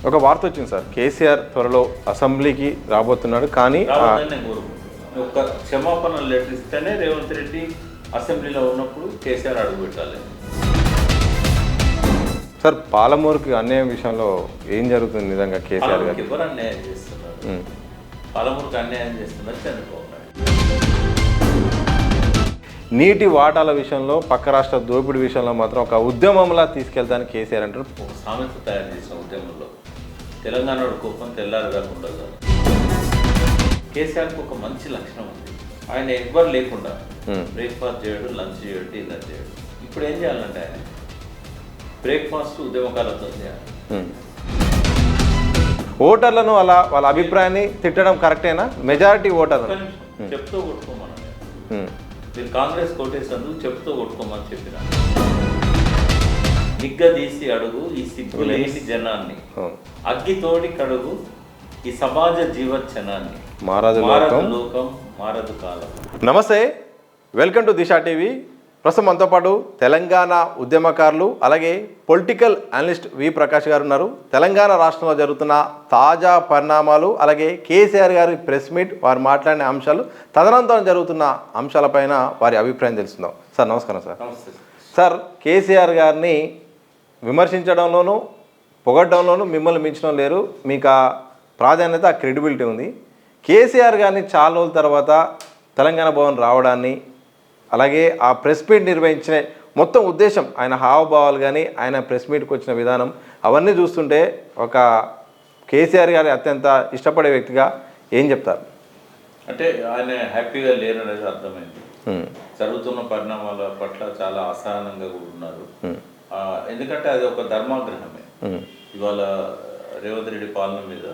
ఒక వార్త వచ్చింది సార్, కేసీఆర్ త్వరలో అసెంబ్లీకి రాబోతున్నాడు, కానీ ఒక క్షమాపణ లెటర్ ఇస్తేనే రేవంత్ రెడ్డి అసెంబ్లీలో ఉన్నప్పుడు కేసీఆర్ అడుగు పెట్టాలి. సార్ పాలమూరుకి అన్యాయం విషయంలో ఏం జరుగుతుంది నిజంగా? కేసీఆర్ గారు ఎవరు అన్యాయం చేస్తున్నారు? పాలమూరుకి అన్యాయం చేస్తున్నారు చంద్రబాబు నాయుడు. నీటి వాటాల విషయంలో, పక్క రాష్ట్ర దోపిడీ విషయంలో మాత్రం ఒక ఉద్యమంలా తీసుకెళ్తానికి కేసీఆర్ అంటారు. ఒక సామెత తయారు చేసిన ఉద్యమంలో తెలంగాణ కోపం తెల్లారదాకా ఉండదు. కేసీఆర్కి ఒక మంచి లక్షణం ఉంది, ఆయన ఎవ్వరు లేకుండా బ్రేక్ఫాస్ట్ చేయడు, లంచ్ చేయడు, డిన్నర్ చేయడు. ఇప్పుడు ఏం చేయాలంటే ఆయన బ్రేక్ఫాస్ట్ ఉద్యమకాలతో చేయాలి. ఓటర్లను అలా వాళ్ళ అభిప్రాయాన్ని తిట్టడం కరెక్టేనా? మెజారిటీ ఓటర్లు చెప్తూ కొట్టుకోమని, మీరు కాంగ్రెస్ కోటేసినందుకు చెప్తూ కొట్టుకోమని చెప్పిన నిగ్గదీసి అడుగు ఈ సిగ్గులేని జనాన్ని, అగ్గితోడి కడుగు ఈ సమాజ జీవచ్చనాన్ని, మారదు లోకం మారదు కాలం. నమస్తే, వెల్కమ్ టు దిశా టీవీ. ప్రస్తుతం మనతో పాటు తెలంగాణ ఉద్యమకారులు అలాగే పొలిటికల్ అనలిస్ట్ వి ప్రకాష్ గారు ఉన్నారు. తెలంగాణ రాష్ట్రంలో జరుగుతున్న తాజా పరిణామాలు అలాగే కేసీఆర్ గారి ప్రెస్ మీట్, వారు మాట్లాడిన అంశాలు, తదనంతరం జరుగుతున్న అంశాలపైన వారి అభిప్రాయం తెలుసుకుందాం. సార్ నమస్కారం. సార్ నమస్తే. సార్, కేసీఆర్ గారిని విమర్శించడంలోనూ పొగడ్డంలోనూ మిమ్మల్ని మించడం లేరు, మీకు ఆ ప్రాధాన్యత, ఆ క్రెడిబిలిటీ ఉంది. కేసీఆర్ గారిని చాలా రోజుల తర్వాత తెలంగాణ భవన్ రావడాన్ని, అలాగే ఆ ప్రెస్ మీట్ నిర్వహించిన మొత్తం ఉద్దేశం, ఆయన హావభావాలు కానీ ఆయన ప్రెస్ మీట్కి వచ్చిన విధానం, అవన్నీ చూస్తుంటే ఒక కేసీఆర్ గారి అత్యంత ఇష్టపడే వ్యక్తిగా ఏం చెప్తారు? అంటే ఆయన హ్యాపీగా లేరు అనేది అర్థమైంది. జరుగుతున్న పరిణామాల పట్ల చాలా అసహనంగా కూడా ఉన్నారు. ఎందుకంటే అది ఒక ధర్మాగ్రహమే. ఇవాళ రేవంత్ రెడ్డి పాలన మీద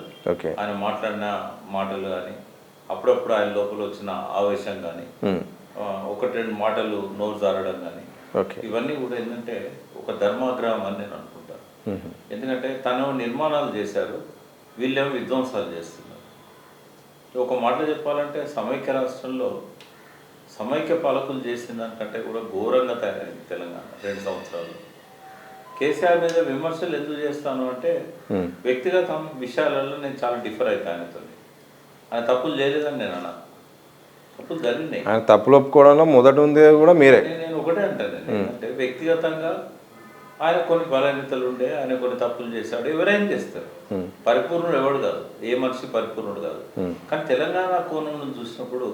ఆయన మాట్లాడిన మాటలు కానీ, అప్పుడప్పుడు ఆయన లోపల వచ్చిన ఆవేశం కానీ, ఒకటి రెండు మాటలు నోరు జారడం కానీ, ఇవన్నీ కూడా ఏంటంటే ఒక ధర్మాగ్రహం అని నేను అనుకుంటాను. ఎందుకంటే తను నిర్మాణాలు చేశారు, వీళ్ళేమో విధ్వంసాలు చేస్తున్నారు. ఒక మాట చెప్పాలంటే సమైక్య రాష్ట్రంలో సమైక్య పాలకులు చేసిన దానికంటే కూడా ఘోరంగా తయారైంది తెలంగాణ 2 సంవత్సరాలు. కేసీఆర్ మీద విమర్శలు ఎందుకు చేస్తాను అంటే వ్యక్తిగత విషయాలలో నేను చాలా డిఫర్ అవుతాను ఆయనతో. ఆయన తప్పులు చేయలేదని నేను అన్నా, తప్పులు జరిగినాయి. ఆయన తప్పులు ఒప్పుకోవడంలో మొదటి ఉంది కూడా మీరే. నేను ఒకటే అంటాను, అంటే వ్యక్తిగతంగా ఆయన కొన్ని బలహీనతలు ఉండే, ఆయన కొన్ని తప్పులు చేశాడు, ఎవరైనా చేస్తారు. పరిపూర్ణుడు ఎవడు కాదు, ఏ మనిషి పరిపూర్ణుడు కాదు. కానీ తెలంగాణ కోణం నుంచి చూసినప్పుడు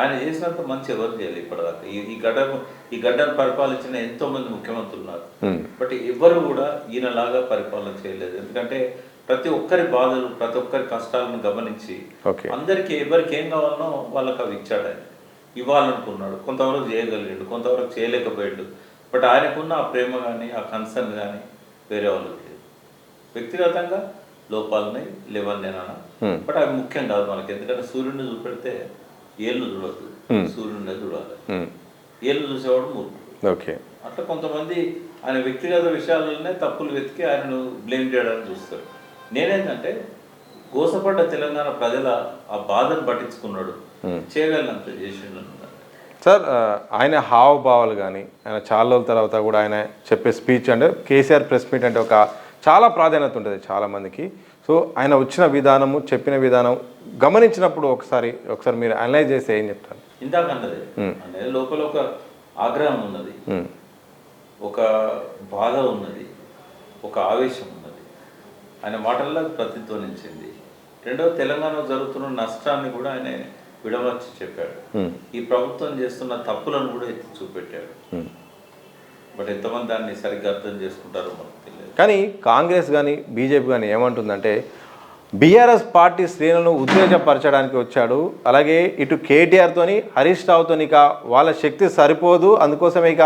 ఆయన చేసినంత మంచి ఎవరు చేయాలి ఇప్పటిదాకా. ఈ గడ్డను పరిపాలించిన ఎంతో మంది ముఖ్యమంత్రులు ఉన్నారు, బట్ ఎవరు కూడా ఈయనలాగా పరిపాలన చేయలేదు. ఎందుకంటే ప్రతి ఒక్కరి బాధలు, ప్రతి ఒక్కరి కష్టాలను గమనించి అందరికీ ఎవరికి ఏం కావాలనో వాళ్ళకి అవి ఇచ్చాడు. ఆయన ఇవ్వాలనుకున్నాడు, కొంతవరకు చేయగలిగాడు, కొంతవరకు చేయలేకపోయాడు. బట్ ఆయనకున్న ఆ ప్రేమ కానీ, ఆ కన్సర్న్ కానీ వేరే వాళ్ళకి లేదు. వ్యక్తిగతంగా లోపాలని లేవని నేను అన్నా, బట్ అవి ముఖ్యం కాదు మనకి. ఎందుకంటే సూర్యుడిని చూపెడితే ఏళ్ళు చూడద్దు, సూర్యుడినే చూడాలి. ఏళ్ళు చూసేవాడు మూర్ఖుడు. అట్లా కొంతమంది ఆయన వ్యక్తిగత విషయాలనే తప్పులు వెతికి ఆయనను బ్లేమ్ చేయడానికి చూస్తారు. నేనేంటంటే గోసపడ్డ తెలంగాణ ప్రజల ఆ బాధను పట్టించుకున్నాడు, చేయగలిగినంత చేసిండు. సార్, ఆయన హావభావాలు కానీ, ఆయన చాలా రోజుల తర్వాత కూడా ఆయన చెప్పే స్పీచ్, అంటే కేసీఆర్ ప్రెస్ మీట్ అంటే ఒక చాలా ప్రాధాన్యత ఉంటుంది చాలామందికి. సో ఆయన వచ్చిన విధానము, చెప్పిన విధానం గమనించినప్పుడు ఒకసారి మీరు అనలైజ్ చేస్తే ఏం చెప్తారు? ఇందాక అన్నది అనేది లోపల ఒక ఆగ్రహం ఉన్నది, ఒక బాధ ఉన్నది, ఒక ఆవేశం ఉన్నది. ఆయన మాటల్లో ప్రతిధ్వనించింది. రెండవ, తెలంగాణలో జరుగుతున్న నష్టాన్ని కూడా ఆయన విడమర్చి చెప్పాడు. ఈ ప్రభుత్వం చేస్తున్న తప్పులను కూడా ఎత్తి చూపెట్టాడు. బట్ ఎంతమంది దాన్ని సరిగ్గా అర్థం చేసుకుంటారో మనకు తెలియదు. కానీ కాంగ్రెస్ కానీ బీజేపీ కానీ ఏమంటుందంటే బీఆర్ఎస్ పార్టీ శ్రేణులను ఉత్తేజపరచడానికి వచ్చాడు, అలాగే ఇటు కేటీఆర్తోని హరీష్ రావుతో ఇక వాళ్ళ శక్తి సరిపోదు, అందుకోసం ఇక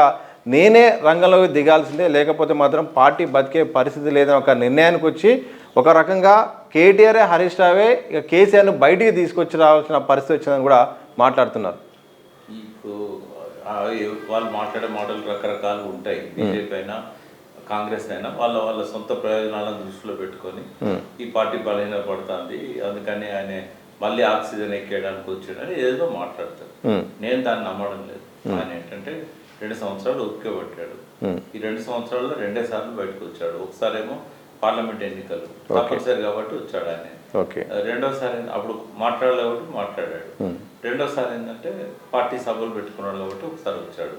నేనే రంగంలోకి దిగాల్సిందే, లేకపోతే మాత్రం పార్టీ బతికే పరిస్థితి లేదని ఒక నిర్ణయానికి వచ్చి ఒక రకంగా కేటీఆర్ హరీష్ రావే ఇక కేసీఆర్ను బయటికి తీసుకొచ్చి రావాల్సిన పరిస్థితి వచ్చిందని కూడా మాట్లాడుతున్నారు. ఇప్పుడు వాళ్ళు మాట్లాడే మాటలు రకరకాలు ఉంటాయి. బీజేపీ అయినా కాంగ్రెస్ అయినా వాళ్ళ సొంత ప్రయోజనాలను దృష్టిలో పెట్టుకొని ఈ పార్టీ బలహీన పడుతుంది, అందుకని ఆయన మళ్ళీ ఆక్సిజన్ ఎక్కేయడానికి వచ్చాడని ఏదో మాట్లాడతారు. నేను దాన్ని నమ్మడం లేదు. ఆయన ఏంటంటే 2 సంవత్సరాలు ఓపిక పట్టాడు. ఈ 2 సంవత్సరాల్లో 2 సార్లు బయటకు వచ్చాడు. ఒకసారేమో పార్లమెంట్ ఎన్నికలు తప్పనిసరి కాబట్టి వచ్చాడు ఆయన. ఓకే. రెండోసారి అప్పుడు మాట్లాడలే కాబట్టి మాట్లాడాడు. రెండోసారి ఏంటంటే పార్టీ సభలు పెట్టుకున్నాడు కాబట్టి ఒకసారి వచ్చాడు.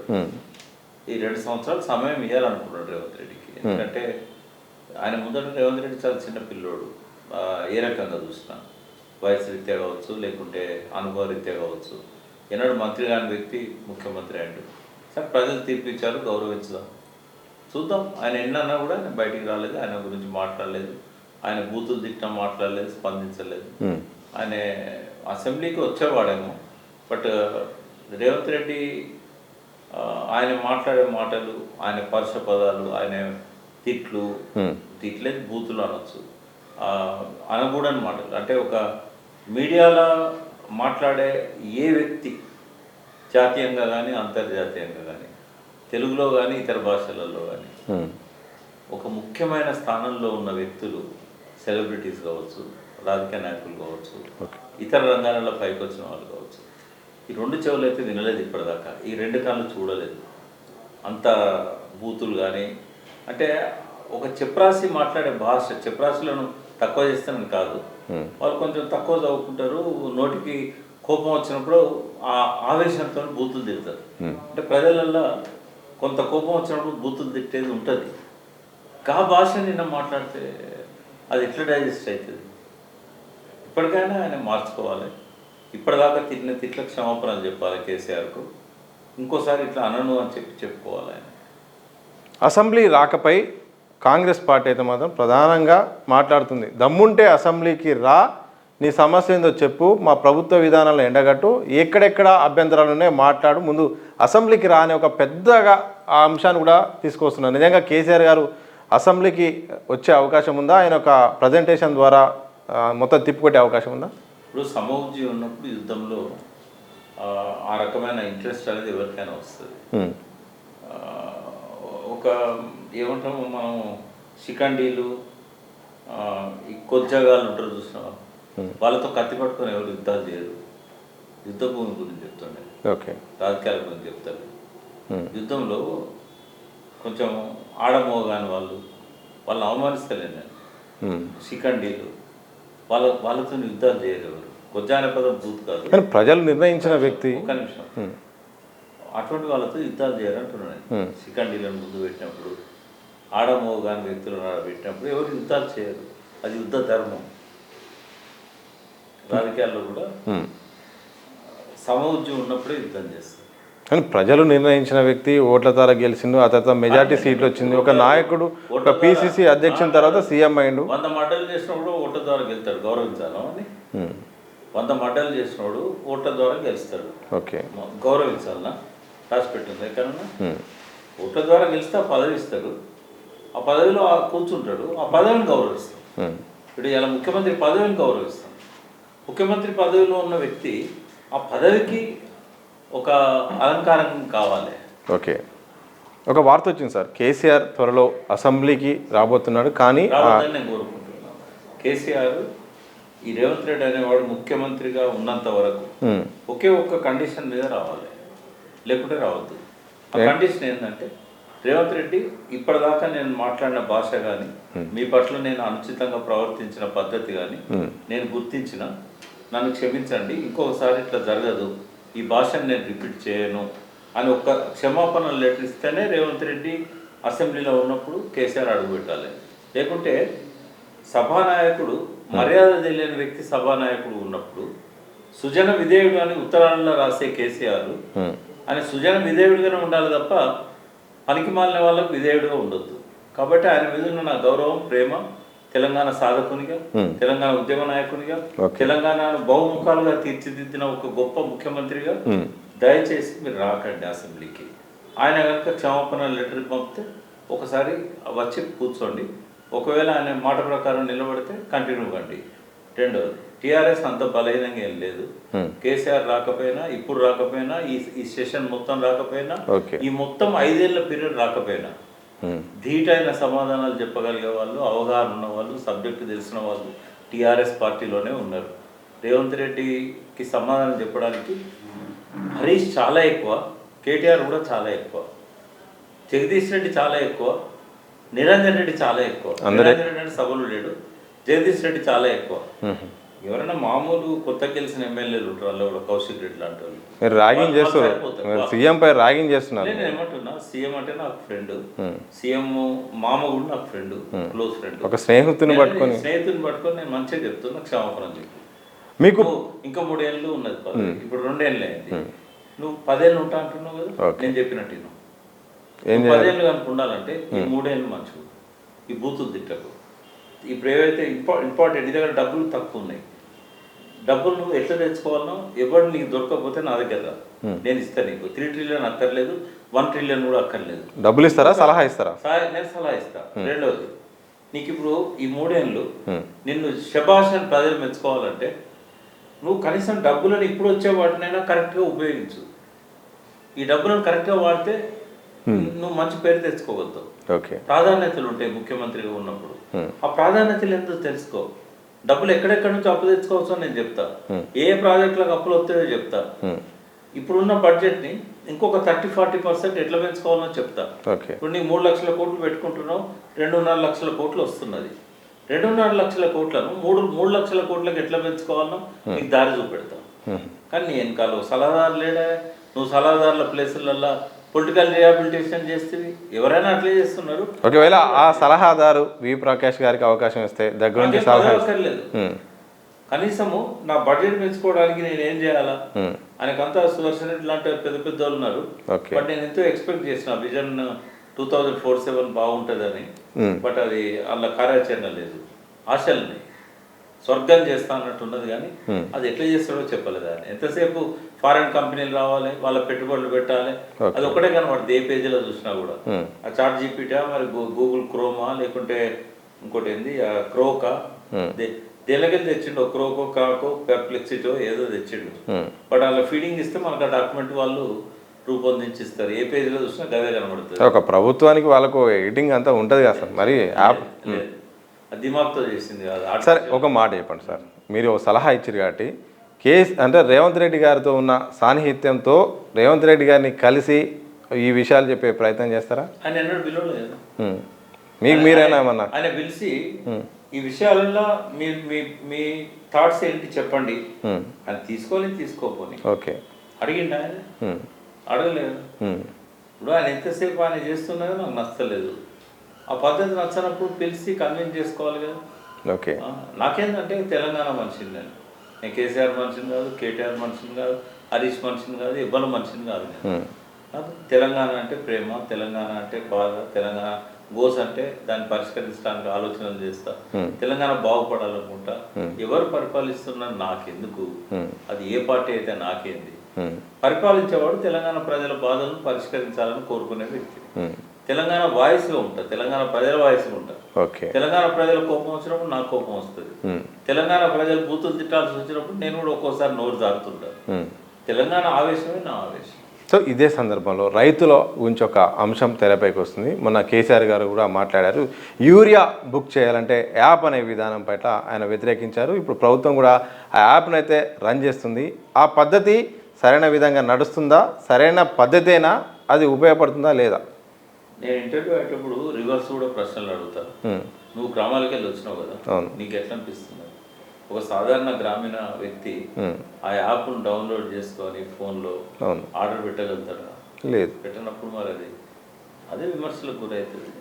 ఈ 2 సంవత్సరాలు సమయం ఇవ్వాలనుకున్నాడు రేవంత్ రెడ్డికి. ఎందుకంటే ఆయన ముందర రేవంత్ రెడ్డి చాలా చిన్న పిల్లోడు. ఏ రకంగా చూసినా వయసు రీత్యా కావచ్చు, లేకుంటే అనుభవ రీత్యా కావచ్చు, ఎన్నడూ మంత్రి కాని వ్యక్తి ముఖ్యమంత్రి అయ్యాడు. సరే ప్రజలు తీర్పిచ్చారు, గౌరవించుదాం, చూద్దాం. ఆయన ఎన్నన్నా కూడా ఆయన బయటికి రాలేదు, ఆయన గురించి మాట్లాడలేదు, ఆయన బూతులు తిట్టడం మాట్లాడలేదు, స్పందించలేదు. ఆయన అసెంబ్లీకి వచ్చేవాడేమో, బట్ రేవంత్ రెడ్డి ఆయన మాట్లాడే మాటలు, ఆయన పరుష పదాలు, ఆయన తిట్లేదు బూతులు అనొచ్చు, అనకూడని మాటలు. అంటే ఒక మీడియాలో మాట్లాడే ఏ వ్యక్తి జాతీయంగా కానీ అంతర్జాతీయంగా కానీ తెలుగులో కానీ ఇతర భాషలలో కానీ ఒక ముఖ్యమైన స్థానంలో ఉన్న వ్యక్తులు, సెలబ్రిటీస్ కావచ్చు, రాజకీయ నాయకులు కావచ్చు, ఇతర రంగాలలో పైకి వచ్చిన వాళ్ళు కావచ్చు, ఈ 2 చెవులు అయితే వినలేదు ఇప్పటిదాకా, ఈ 2 కళ్ళు చూడలేదు. అంత బూతులు కానీ, అంటే ఒక చెప్రాసి మాట్లాడే భాష, చెప్రాసులను తక్కువ చేస్తానని కాదు, వాళ్ళు కొంచెం తక్కువ చదువుకుంటారు, నోటికి కోపం వచ్చినప్పుడు ఆ ఆవేశంతో బూతులు తిడతారు. అంటే ప్రజలల్లో కొంత కోపం వచ్చినప్పుడు బూతులు తిట్టేది ఉంటుంది. ఆ భాష నిన్న మాట్లాడితే అది ఎట్లా డైజెస్ట్ అవుతుంది? ఇప్పటికైనా ఆయన మార్చుకోవాలి. ఇప్పటిదాకా తిట్టిన తిట్లకు క్షమాపణలు చెప్పాలి కేసీఆర్కు. ఇంకోసారి ఇట్లా అనను అని చెప్పుకోవాలి ఆయన. అసెంబ్లీ రాకపై కాంగ్రెస్ పార్టీ అయితే మాత్రం ప్రధానంగా మాట్లాడుతుంది. దమ్ముంటే అసెంబ్లీకి రా, నీ సమస్య ఏందో చెప్పు, మా ప్రభుత్వ విధానాలను ఎండగట్టు, ఎక్కడెక్కడ అభ్యంతరాలు ఉన్నాయో మాట్లాడు, ముందు అసెంబ్లీకి రా అనే ఒక పెద్దగా ఆ అంశాన్ని కూడా తీసుకొస్తున్నారు. నిజంగా కేసీఆర్ గారు అసెంబ్లీకి వచ్చే అవకాశం ఉందా? ఆయన ఒక ప్రజెంటేషన్ ద్వారా మొత్తం తిప్పికొట్టే అవకాశం ఉందా? ఇప్పుడు సమౌజ్జీ ఉన్నప్పుడు యుద్ధంలో ఆ రకమైన ఇంట్రెస్ట్ అనేది ఎవరికైనా వస్తుంది. ఒక ఏమంటాము మనం, శిఖండీలు, ఈ కొజ్జగాళ్ళు ఉంటారు చూసినావా, వాళ్ళతో కత్తి పట్టుకొని ఎవరు యుద్ధాలు చేయరు. యుద్ధ భూమి గురించి చెప్తుండే, ఓకే, రాజకీయాల గురించి చెప్తారు. యుద్ధంలో కొంచెం ఆడమోగాని వాళ్ళని అవమానిస్తలేను నేను. శిఖండీలు వాళ్ళతో యుద్ధాలు చేయరు ఎవరు. కొజ్జా అనే పదం బూత్ కాదు, కానీ ప్రజలు నిర్ణయించిన వ్యక్తి. ఒక్క నిమిషం, అటువంటి వాళ్ళతో యుద్ధాలు చేయాలంటున్నాను. శిఖండీలను ముందు పెట్టినప్పుడు, ఆడమోగాని వ్యక్తులను పెట్టినప్పుడు ఎవరు యుద్ధాలు చేయరు. అది యుద్ధ ధర్మం. రాజకీయాల్లో కూడా సమౌజ్యం ఉన్నప్పుడే యుద్ధం చేస్తారు. కానీ ప్రజలు నిర్ణయించిన వ్యక్తి ఓట్ల ద్వారా గెలిచిండు, ఆ తర్వాత మెజార్టీ సీట్లు వచ్చింది. ఒక నాయకుడు ఒక పిసిసి అధ్యక్షుని తర్వాత సీఎం అయిండు. 100 మర్డర్లు చేసినప్పుడు ఓట్ల ద్వారా గెలుతాడు, గౌరవించాలా అని. 100 మర్డర్లు చేసినప్పుడు ఓట్ల ద్వారా గెలుస్తాడు, ఓకే, గౌరవించాలన్నా? రాసి పెట్టింది ఎక్కడన్నా? ఓట్ల ద్వారా గెలిస్తే ఆ పదవి ఇస్తాడు, ఆ పదవిలో కూర్చుంటాడు, ఆ పదవిని గౌరవిస్తాడు. ఇప్పుడు ఇలా ముఖ్యమంత్రి పదవిని గౌరవిస్తాం. ముఖ్యమంత్రి పదవిలో ఉన్న వ్యక్తి ఆ పదవికి ఒక అలంకారం కావాలి. ఓకే, ఒక వార్త వచ్చింది సార్, కేసీఆర్ త్వరలో అసెంబ్లీకి రాబోతున్నాడు. కానీ రాబోతుందని నేను కోరుకుంటున్నాను. కేసీఆర్ ఈ రేవంత్ రెడ్డి అనేవాడు ముఖ్యమంత్రిగా ఉన్నంత వరకు ఒకే ఒక్క కండిషన్ మీద రావాలి, లేకుంటే రావద్దు. ఆ కండిషన్ ఏంటంటే, రేవంత్ రెడ్డి ఇప్పటిదాకా నేను మాట్లాడిన భాష కానీ, మీ పట్ల నేను అనుచితంగా ప్రవర్తించిన పద్ధతి కానీ నేను గుర్తించిన, నన్ను క్షమించండి, ఇంకొకసారి ఇట్లా జరగదు, ఈ భాషను నేను రిపీట్ చేయను అని ఒక క్షమాపణ లెటర్ ఇస్తేనే రేవంత్ రెడ్డి అసెంబ్లీలో ఉన్నప్పుడు కేసీఆర్ అడుగుపెట్టాలి. లేకుంటే సభానాయకుడు, మర్యాద తెలియని వ్యక్తి సభానాయకుడు ఉన్నప్పుడు సుజన విధేయుడు అని ఉత్తరాలలో రాసే కేసీఆర్ ఆయన సుజన విధేయుడిగానే ఉండాలి తప్ప పనికి మాలిన వాళ్ళకు విధేయుడిగా ఉండొద్దు. కాబట్టి ఆయన మీద ఉన్న నా గౌరవం, ప్రేమ, తెలంగాణ సాధకునిగా, తెలంగాణ ఉద్యమ నాయకునిగా, తెలంగాణను బహుముఖాలుగా తీర్చిదిద్దిన ఒక గొప్ప ముఖ్యమంత్రిగా దయచేసి మీరు రాకండి అసెంబ్లీకి. ఆయన కనుక క్షమాపణ లెటర్ పంపితే ఒకసారి వచ్చి కూర్చోండి. ఒకవేళ ఆయన మాట ప్రకారం నిలబడితే కంటిన్యూ కండి. రెండవది, టీఆర్ఎస్ అంత బలహీనంగా ఏం లేదు. కేసీఆర్ రాకపోయినా, ఇప్పుడు రాకపోయినా, ఈ సెషన్ మొత్తం రాకపోయినా, ఈ మొత్తం 5 ఏళ్ల పీరియడ్ రాకపోయినా ధీటైన సమాధానాలు చెప్పగలిగే వాళ్ళు, అవగాహన ఉన్న వాళ్ళు, సబ్జెక్టు తెలిసిన వాళ్ళు టీఆర్ఎస్ పార్టీలోనే ఉన్నారు. రేవంత్ రెడ్డికి సమాధానం చెప్పడానికి హరీష్ చాలా ఎక్కువ, కేటీఆర్ కూడా చాలా ఎక్కువ, జగదీష్ రెడ్డి చాలా ఎక్కువ, నిరంజన్ రెడ్డి చాలా ఎక్కువ. నిరంజన్ రెడ్డి అంటే సభలు లేడు. జగదీష్ రెడ్డి చాలా ఎక్కువ. ఎవరైనా మామూలు కొత్త గెలిచిన ఎమ్మెల్యేలు ఉంటారు వాళ్ళు కూడా, కౌశిక్ రెడ్డి లాంటి వాళ్ళు. మీరు ర్యాగింగ్ చేస్తారు, సీఎం పై ర్యాగింగ్ చేస్తున్నారు. నేను ఏమంటున్నా, సీఎం అంటే నాకు ఫ్రెండ్, సీఎం మామ కూడా నాకు ఫ్రెండ్, క్లోజ్ ఫ్రెండ్. ఒక స్నేహితుని పట్టుకొని నేను మంచిగా చెప్తున్నా, క్షమాపణ చెప్పి. మీకు ఇంకా 3 ఏళ్ళు ఉన్నది, ఇప్పుడు 2 ఏళ్ళు అయింది. నువ్వు 10 ఏళ్ళు ఉంటా అంటున్నావు కదా, నేను చెప్పినట్టు 10 ఏళ్ళు కనుక ఉండాలంటే ఈ 3 ఏళ్ళు మంచిగా ఈ బూతులు తిట్టకు. ఇప్పుడు ఏవైతే ఇంపార్టెంట్ నీ దగ్గర డబ్బులు తక్కువ ఉన్నాయి, డబ్బులు నువ్వు ఎట్లా తెచ్చుకోవాలనో ఎవరు నీకు దొరకకపోతే నా దగ్గర నేను ఇస్తాను. నీకు 3 ట్రిలియన్ అక్కర్లేదు, 1 ట్రిలియన్ కూడా అక్కర్లేదు. డబ్బులు ఇస్తారా, సలహా ఇస్తారా? నేను సలహా ఇస్తా. రెండవది, నీకు ఇప్పుడు ఈ 3 ఏళ్ళు నిన్ను శభాష్ అని ప్రజలు మెచ్చుకోవాలంటే నువ్వు కనీసం డబ్బులను ఇప్పుడు వచ్చే వాటినైనా కరెక్ట్గా ఉపయోగించు. ఈ డబ్బులను కరెక్ట్గా వాడితే నువ్వు మంచి పేరు తెచ్చుకోవద్దు. ప్రాధాన్యతలు ఉంటాయి ముఖ్యమంత్రిగా ఉన్నప్పుడు. ఆ ప్రాధాన్యతలు ఎందుకు తెలుసుకో. డబ్బులు ఎక్కడెక్కడి నుంచి అప్పు తెచ్చుకోవచ్చు అని నేను చెప్తా. ఏ ప్రాజెక్టులకు అప్పులు వస్తాయో చెప్తా. ఇప్పుడున్న బడ్జెట్ని ఇంకొక 30-40% ఎట్లా పెంచుకోవాలో చెప్తా. ఇప్పుడు నీకు 3 లక్షల కోట్లు పెట్టుకుంటున్నావు, 2.5 లక్షల కోట్లు వస్తున్నది. 2.5 లక్షల కోట్లను 3 లక్షల కోట్లకు ఎట్లా పెంచుకోవాలో నీకు దారి చూపెడతావు. కానీ నీ వెనకాల సలహాదారు లేడా? నువ్వు సలహాదారుల ప్లేసులల్లో పొలిటికల్ రిహాబిలిటేషన్ చేస్తుంది. ఎవరైనా అట్లే చేస్తున్నారు. ఒకవేళ ఆ సలహాదారు వి ప్రకాష్ గారికి అవకాశం ఇస్తే దగ్గర నుంచి సలహా అక్కర్లేదు. కనీసము నా బడ్జెట్ పెంచుకోవడానికి నేను ఏం చేయాలా ఆయనకంతా సుదర్శన్ రెడ్డి లాంటి పెద్ద పెద్ద వాళ్ళు ఉన్నారు. బట్ నేను ఎంతో ఎక్స్పెక్ట్ చేసిన విజన్ 2047 బాగుంటుందని. బట్ అది వాళ్ళ కార్యాచరణ లేదు. ఆశల్ని స్వర్గం చేస్తా అన్నట్టున్నది, కానీ అది ఎట్లా చేస్తాడో చెప్పలేదు. ఆయన ఎంతసేపు ఫారెన్ కంపెనీలు రావాలి, వాళ్ళ పెట్టుబడులు పెట్టాలి, అది ఒకటే కనబడుతుంది ఏ పేజీలో చూసినా కూడా. ఆ చాట్ జీపీటా, మరి గూగుల్ క్రోమా, లేకుంటే ఇంకోటి ఏంది క్రోకా, దేనికెళ్ళి తెచ్చిండు, క్రోకో కాకో పెర్ప్లెక్సిటో ఏదో తెచ్చిండు. బట్ అలా ఫీడింగ్ ఇస్తే మనకు ఆ డాక్యుమెంట్ వాళ్ళు రూపొందించిస్తారు. ఏ పేజీలో చూసినా గదే కనబడుతుంది. ఒక ప్రభుత్వానికి వాళ్ళకు ఎడిటింగ్ అంతా ఉంటుంది కదా సార్. మరి యాప్ దిమాగ్తో చేసింది కాదు. సరే ఒక మాట చెప్పండి సార్, మీరు ఒక సలహా ఇచ్చారు కాబట్టి అంటే రేవంత్ రెడ్డి గారితో ఉన్న సాన్నిహిత్యంతో రేవంత్ రెడ్డి గారిని కలిసి ఈ విషయాలు చెప్పే ప్రయత్నం చేస్తారా? ఆయన ఎన్నడూ పిలవలేదు. మీకు మీరైనా ఏమన్నా ఆయన పిలిచి ఈ విషయాలలో మీ థాట్స్ ఏంటి చెప్పండి అని తీసుకోపోని ఓకే అడిగిండు. ఆయన అడగలేదు. ఇప్పుడు ఆయన ఎంతసేపు ఆయన చేస్తున్నదో నాకు నచ్చలేదు. ఆ పద్ధతి నచ్చినప్పుడు పిలిచి కన్విన్స్ చేసుకోవాలి కదా. ఓకే, నాకేంటంటే తెలంగాణ మనిషిని, నేను కేసీఆర్ మనిషిని కాదు, కేటీఆర్ మనిషిని కాదు, హరీష్ మనిషిని కాదు, ఇవ్వల మనిషిని కాదు. నాకు తెలంగాణ అంటే ప్రేమ, తెలంగాణ అంటే బాధ, తెలంగాణ గోస్ అంటే దాన్ని పరిష్కరించడానికి ఆలోచనలు చేస్తా, తెలంగాణ బాగుపడాలనుకుంటా. ఎవరు పరిపాలిస్తున్నారు నాకెందుకు, అది ఏ పార్టీ అయితే నాకేంది. పరిపాలించేవాడు తెలంగాణ ప్రజల బాధలను పరిష్కరించాలని కోరుకునే వ్యక్తి. తెలంగాణ వాయిస్గా ఉంటా, తెలంగాణ ప్రజల వాయిస్గా ఉంటా. తెలంగాణ ప్రజల కోపం వచ్చినప్పుడు నాకు కోపం వస్తుంది. తెలంగాణ ప్రజలు బూతులు తిట్టాల్సి వచ్చినప్పుడు నేను కూడా ఒక్కోసారి నోరు జారుతుంటా. తెలంగాణ ఆవేశమే నా ఆవేశం. సో ఇదే సందర్భంలో రైతుల గురించి ఒక అంశం తెరపైకి వస్తుంది. మొన్న కేసీఆర్ గారు కూడా మాట్లాడారు. యూరియా బుక్ చేయాలంటే యాప్ అనే విధానం పట్ల ఆయన వ్యతిరేకించారు. ఇప్పుడు ప్రభుత్వం కూడా ఆ యాప్ను అయితే రన్ చేస్తుంది. ఆ పద్ధతి సరైన విధంగా నడుస్తుందా, సరైన పద్ధతేనా, అది ఉపయోగపడుతుందా లేదా? నేను ఇంటర్వ్యూ అయ్యేటప్పుడు రివర్స్ కూడా ప్రశ్నలు అడుగుతాను. నువ్వు గ్రామాలకు వెళ్ళి వచ్చినావు కదా, నీకు ఎట్లా అనిపిస్తుంది? ఒక సాధారణ గ్రామీణ వ్యక్తి ఆ యాప్ను డౌన్లోడ్ చేసుకొని ఫోన్లో ఆర్డర్ పెట్టగలుగుతారా? లేదు. పెట్టినప్పుడు మరి అదే విమర్శలకు గురవుతుంది.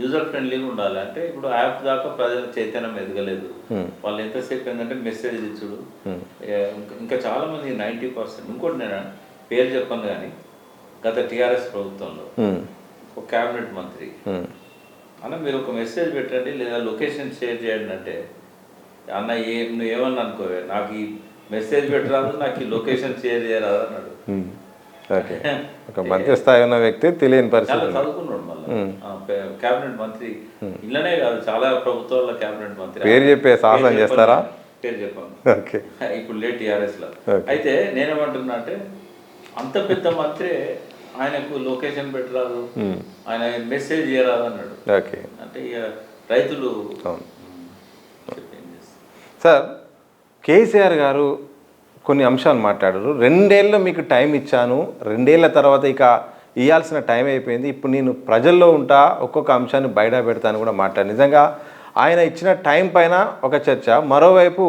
యూజర్ ఫ్రెండ్లీగా ఉండాలి. అంటే ఇప్పుడు యాప్ దాకా ప్రజల చైతన్యం ఎదగలేదు. వాళ్ళు ఎంతసేపు ఏంటంటే మెసేజ్ ఇచ్చుడు. ఇంకా చాలా మంది 90%. ఇంకోటి నేను పేరు చెప్పాను కానీ గత టీఆర్ఎస్ ప్రభుత్వంలో ఒక క్యాబినెట్ మంత్రి అన్న మీరు ఒక మెసేజ్ పెట్టండి లేదా లొకేషన్ షేర్ చేయండి అంటే, అన్న నువ్వు ఏమన్నా అనుకోవే, నాకు ఈ మెసేజ్ పెట్టరాదు, నాకు ఈ లొకేషన్ షేర్ చేయరాదు అన్నాడు. ఒక మంత్రి స్థాయి ఉన్న వ్యక్తి తెలియని పరిస్థితి. చాలా చదువుకున్నాడు. మళ్ళీ క్యాబినెట్ మంత్రి ఇళ్ళనే కాదు, చాలా ప్రభుత్వాల క్యాబినెట్ మంత్రి. పేరు చెప్పే సాహసం చేస్తారా? పేరు చెప్పాను. ఇప్పుడు లేట్ టీఆర్ఎస్ లో. అయితే నేనేమంటున్నా అంటే, అంత పెద్ద మంత్రి ఆయనకు లొకేషన్ పెట్టరాదు, ఆయన మెసేజ్ చేయరాదు అన్నాడు. అంటే ఇక రైతులు. సార్, కేసీఆర్ గారు కొన్ని అంశాలు మాట్లాడారు. 2 ఏళ్ళు మీకు టైం ఇచ్చాను, 2 ఏళ్ల తర్వాత ఇక ఇవ్వాల్సిన టైం అయిపోయింది. ఇప్పుడు నేను ప్రజల్లో ఉంటా, ఒక్కొక్క అంశాన్ని బయట పెడతాను కూడా మాట్లాడి. నిజంగా ఆయన ఇచ్చిన టైం పైన ఒక చర్చ. మరోవైపు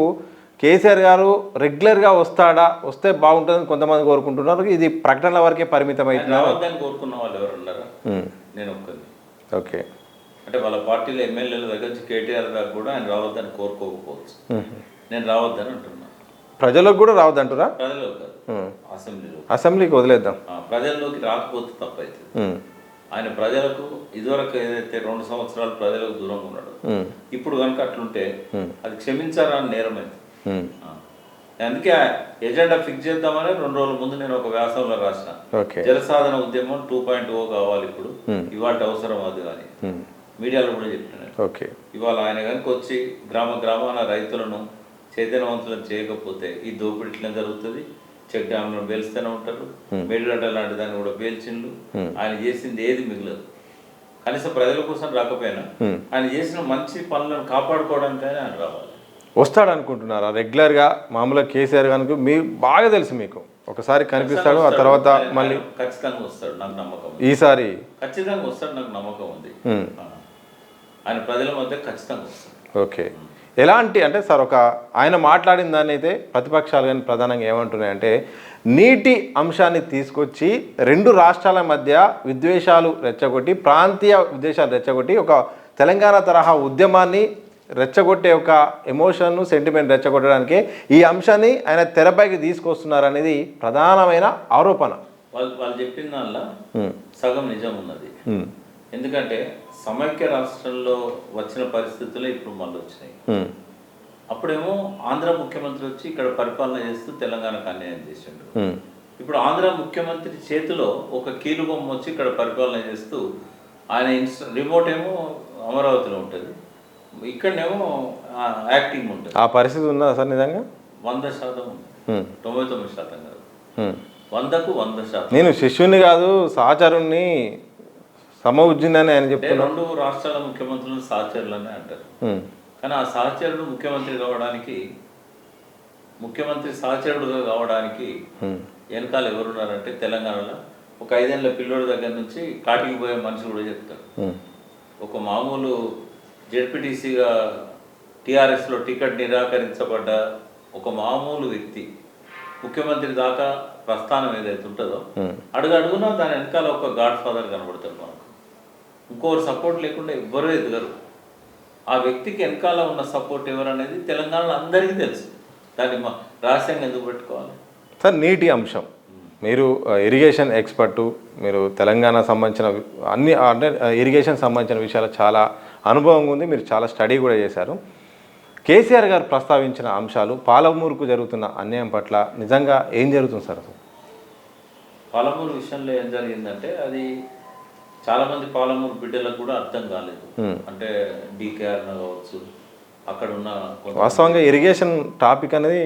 కేసీఆర్ గారు రెగ్యులర్గా వస్తే బాగుంటుందని కొంతమంది కోరుకుంటున్నారు. ఇది ప్రకటనల వరకే పరిమితం అవుతున్నారు. రావద్దని కోరుకున్న వాళ్ళు ఎవరు ఉన్నారా? నేను ఒక్కరిని. ఓకే, అంటే వాళ్ళ పార్టీలో ఎమ్మెల్యేల దగ్గర నుంచి కేటీఆర్ దాకా కూడా ఆయన రావద్దని కోరుకోకపోవచ్చు. నేను రావద్దని అంటున్నా. ప్రజలకు కూడా రావద్దంటారా? ప్రజలకు కాదు, అసెంబ్లీకి వదిలేద్దాం. ప్రజల్లోకి రాకపోతే తప్పవుతుంది. ఆయన ప్రజలకు ఇదివరకు ఏదైతే 2 సంవత్సరాలు ప్రజలకు దూరంగా ఉన్నాడు, ఇప్పుడు కనుక అట్లుంటే అది క్షమించారని నేరమైంది. అందుకే ఎజెండా ఫిక్స్ చేద్దామని 2 రోజుల ముందు నేను ఒక వ్యాసంలో రాసిన. జలసాధన ఉద్యమం 2.0 కావాలి ఇప్పుడు, ఇవాళ అవసరం అది అని మీడియాలో కూడా చెప్పినాను. ఇవాళ ఆయన కనుక వచ్చి గ్రామాన రైతులను చైతన్యవంతులను చేయకపోతే ఈ దోపిడీ ఇట్లా జరుగుతుంది. చెక్ డ్యామ్లను పేల్స్తూనే ఉంటారు, మేడిగడ్డ లాంటి దాన్ని కూడా పేల్చిండు. ఆయన చేసింది ఏది మిగలదు. కనీసం ప్రజల కోసం రాకపోయినా ఆయన చేసిన మంచి పనులను కాపాడుకోవడానికైనా ఆయన రావాలి. వస్తాడు అనుకుంటున్నారా రెగ్యులర్గా? మామూలుగా కేసీఆర్ కనుక మీకు బాగా తెలుసు, మీకు ఒకసారి కనిపిస్తాడు, ఆ తర్వాత మళ్ళీ ఖచ్చితంగా వస్తాడు, నాకు నమ్మకం. ఈసారి ఖచ్చితంగా వస్తాడు, నాకు నమ్మకం ఉంది. ఆయన ప్రజల మధ్య ఖచ్చితంగా వస్తాడు. ఓకే, ఎలాంటి అంటే సార్ ఆయన మాట్లాడిన దాన్ని అయితే ప్రతిపక్షాలు కానీ ప్రధానంగా ఏమంటున్నాయంటే, నీటి అంశాన్ని తీసుకొచ్చి 2 రాష్ట్రాల మధ్య విద్వేషాలు రెచ్చగొట్టి, ప్రాంతీయ విద్వేషాలు రెచ్చగొట్టి, ఒక తెలంగాణ తరహా ఉద్యమాన్ని రెచ్చగొట్టే ఒక ఎమోషన్ సెంటిమెంట్ రెచ్చగొట్టడానికి ఈ అంశాన్ని ఆయన తెరపైకి తీసుకొస్తున్నారనేది ప్రధానమైన ఆరోపణ. వాళ్ళు చెప్పిన దానిలో సగం నిజం ఉన్నది. ఎందుకంటే సమైక్య రాష్ట్రంలో వచ్చిన పరిస్థితులే ఇప్పుడు మళ్ళీ వచ్చినాయి. అప్పుడేమో ఆంధ్ర ముఖ్యమంత్రి వచ్చి ఇక్కడ పరిపాలన చేస్తూ తెలంగాణకు అన్యాయం చేసిండు. ఇప్పుడు ఆంధ్ర ముఖ్యమంత్రి చేతిలో ఒక కీలుబొమ్మ వచ్చి ఇక్కడ పరిపాలన చేస్తూ ఆయన రిమోట్ ఏమో అమరావతిలో ఉంటుంది, ఇక్కడనేమో యాక్టింగ్ ఉంటుంది. ఆ పరిస్థితి ఉందా సార్? నిజంగా 100% ఉంది, 99% కాదు, 100కు 100%. నేను శిష్యుని కాదు సహచరుణ్ణి సమవుజ్జిందని ఆయన చెప్తున్నారు. 2 రాష్ట్రాల ముఖ్యమంత్రులు సహచరులనే అంటారు. కానీ ఆ సహచరుడు ముఖ్యమంత్రి సహచరుడుగా కావడానికి వెనకాల ఎవరున్నారంటే తెలంగాణలో ఒక 5 ఏళ్ల పిల్లోడి దగ్గర నుంచి కాటికి పోయే మనిషి కూడా చెప్తారు. ఒక మామూలు జెడ్పీటీసీగా టీఆర్ఎస్లో టికెట్ నిరాకరించబడ్డ ఒక మామూలు వ్యక్తి ముఖ్యమంత్రి దాకా ప్రస్థానం ఏదైతే ఉంటుందో అడుగునా దాని వెనకాల ఒక గాడ్ ఫాదర్ కనబడతారు మనకు. ఇంకోరు సపోర్ట్ లేకుండా ఎవ్వరూ ఎదగరు. ఆ వ్యక్తికి వెనకాల ఉన్న సపోర్ట్ ఎవరు అనేది తెలంగాణలో అందరికీ తెలుసు. దాన్ని రహస్యంగా ఎందుకు పెట్టుకోవాలి సార్? నీటి అంశం, మీరు ఇరిగేషన్ ఎక్స్పర్టు, మీరు తెలంగాణ సంబంధించిన అన్ని అంటే ఇరిగేషన్ సంబంధించిన విషయాలు చాలా అనుభవం ఉంది, మీరు చాలా స్టడీ కూడా చేశారు. కేసీఆర్ గారు ప్రస్తావించిన అంశాలు, పాలమూరుకు జరుగుతున్న అన్యాయం పట్ల నిజంగా ఏం జరుగుతుంది సార్? అసలు పాలమూరు విషయంలో ఏం జరిగిందంటే అది చాలామంది పాలమూరు బిడ్డలకు కూడా అర్థం కాలేదు. అంటే డీకేఆర్ కావచ్చు, అక్కడ ఉన్న వాస్తవంగా ఇరిగేషన్ టాపిక్ అనేది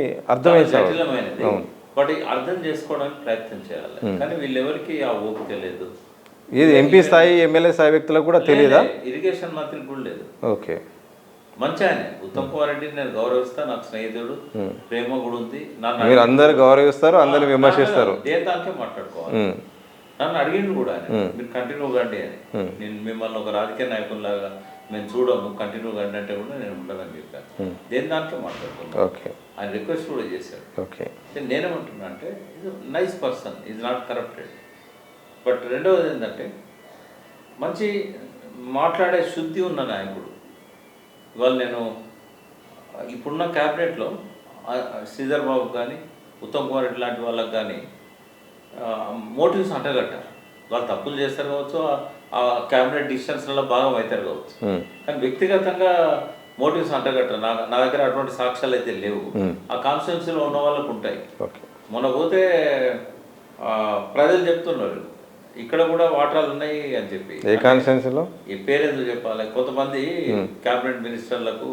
జటిలమైనది, బట్ అర్థం చేసుకోవడానికి ప్రయత్నం చేయాలి. కానీ వీళ్ళెవరికి ఆ ఓపిక లేదు. ఇది ఎంపీ స్థాయి ఎమ్మెల్యే స్థాయి వ్యక్తులకు కూడా తెలియదా? ఇరిగేషన్ మంత్రికి కూడా లేదు. ఓకే, మంచి ఆయన ఉత్తమ్ కుమార్ రెడ్డిని నేను గౌరవిస్తా, నాకు స్నేహితుడు, ప్రేమ కూడా ఉంది. మీరు అందరు గౌరవిస్తారు, అందరు విమర్శిస్తారు, దేనికే మాట్లాడుకోవాలి. నన్ను అడిగిండు కూడా ఆయన, మీరు కంటిన్యూ కండి అని. నేను మిమ్మల్ని ఒక రాజకీయ నాయకుల్లాగా మేము చూడము, కంటిన్యూ కండి అంటే కూడా నేను ఉండదని చెప్పాను. దేని దాంట్లో మాట్లాడుకున్నాను. ఆయన రిక్వెస్ట్ కూడా చేశాడు. నేనేమంటున్నా అంటే ఇది nice person, is not corrupted. But రెండవది ఏంటంటే మంచి మాట్లాడే శుద్ధి ఉన్న నాయకుడు. ఇవాళ నేను ఇప్పుడున్న క్యాబినెట్లో శ్రీధర్ బాబు కానీ ఉత్తమ్ కుమార్ రెడ్డి లాంటి వాళ్ళకి కానీ మోటివ్స్ అంటగట్టారు. వాళ్ళు తప్పులు చేస్తారు కావచ్చు, ఆ క్యాబినెట్ డిసిషన్స్లలో భాగం అవుతారు కావచ్చు, కానీ వ్యక్తిగతంగా మోటివ్స్ అంటగట్టారు. నా దగ్గర అటువంటి సాక్ష్యాలు అయితే లేవు. ఆ కాన్స్టిట్యున్సీలో ఉన్న వాళ్ళకు ఉంటాయి. మొన్న పోతే ప్రజలు చెప్తున్నారు ఇక్కడ కూడా వాటాలు ఉన్నాయి అని చెప్పి. ఏ కాన్స్టిట్యున్సీలో ఈ పేరెందుకు చెప్పాలి? కొంతమంది క్యాబినెట్ మినిస్టర్లకు,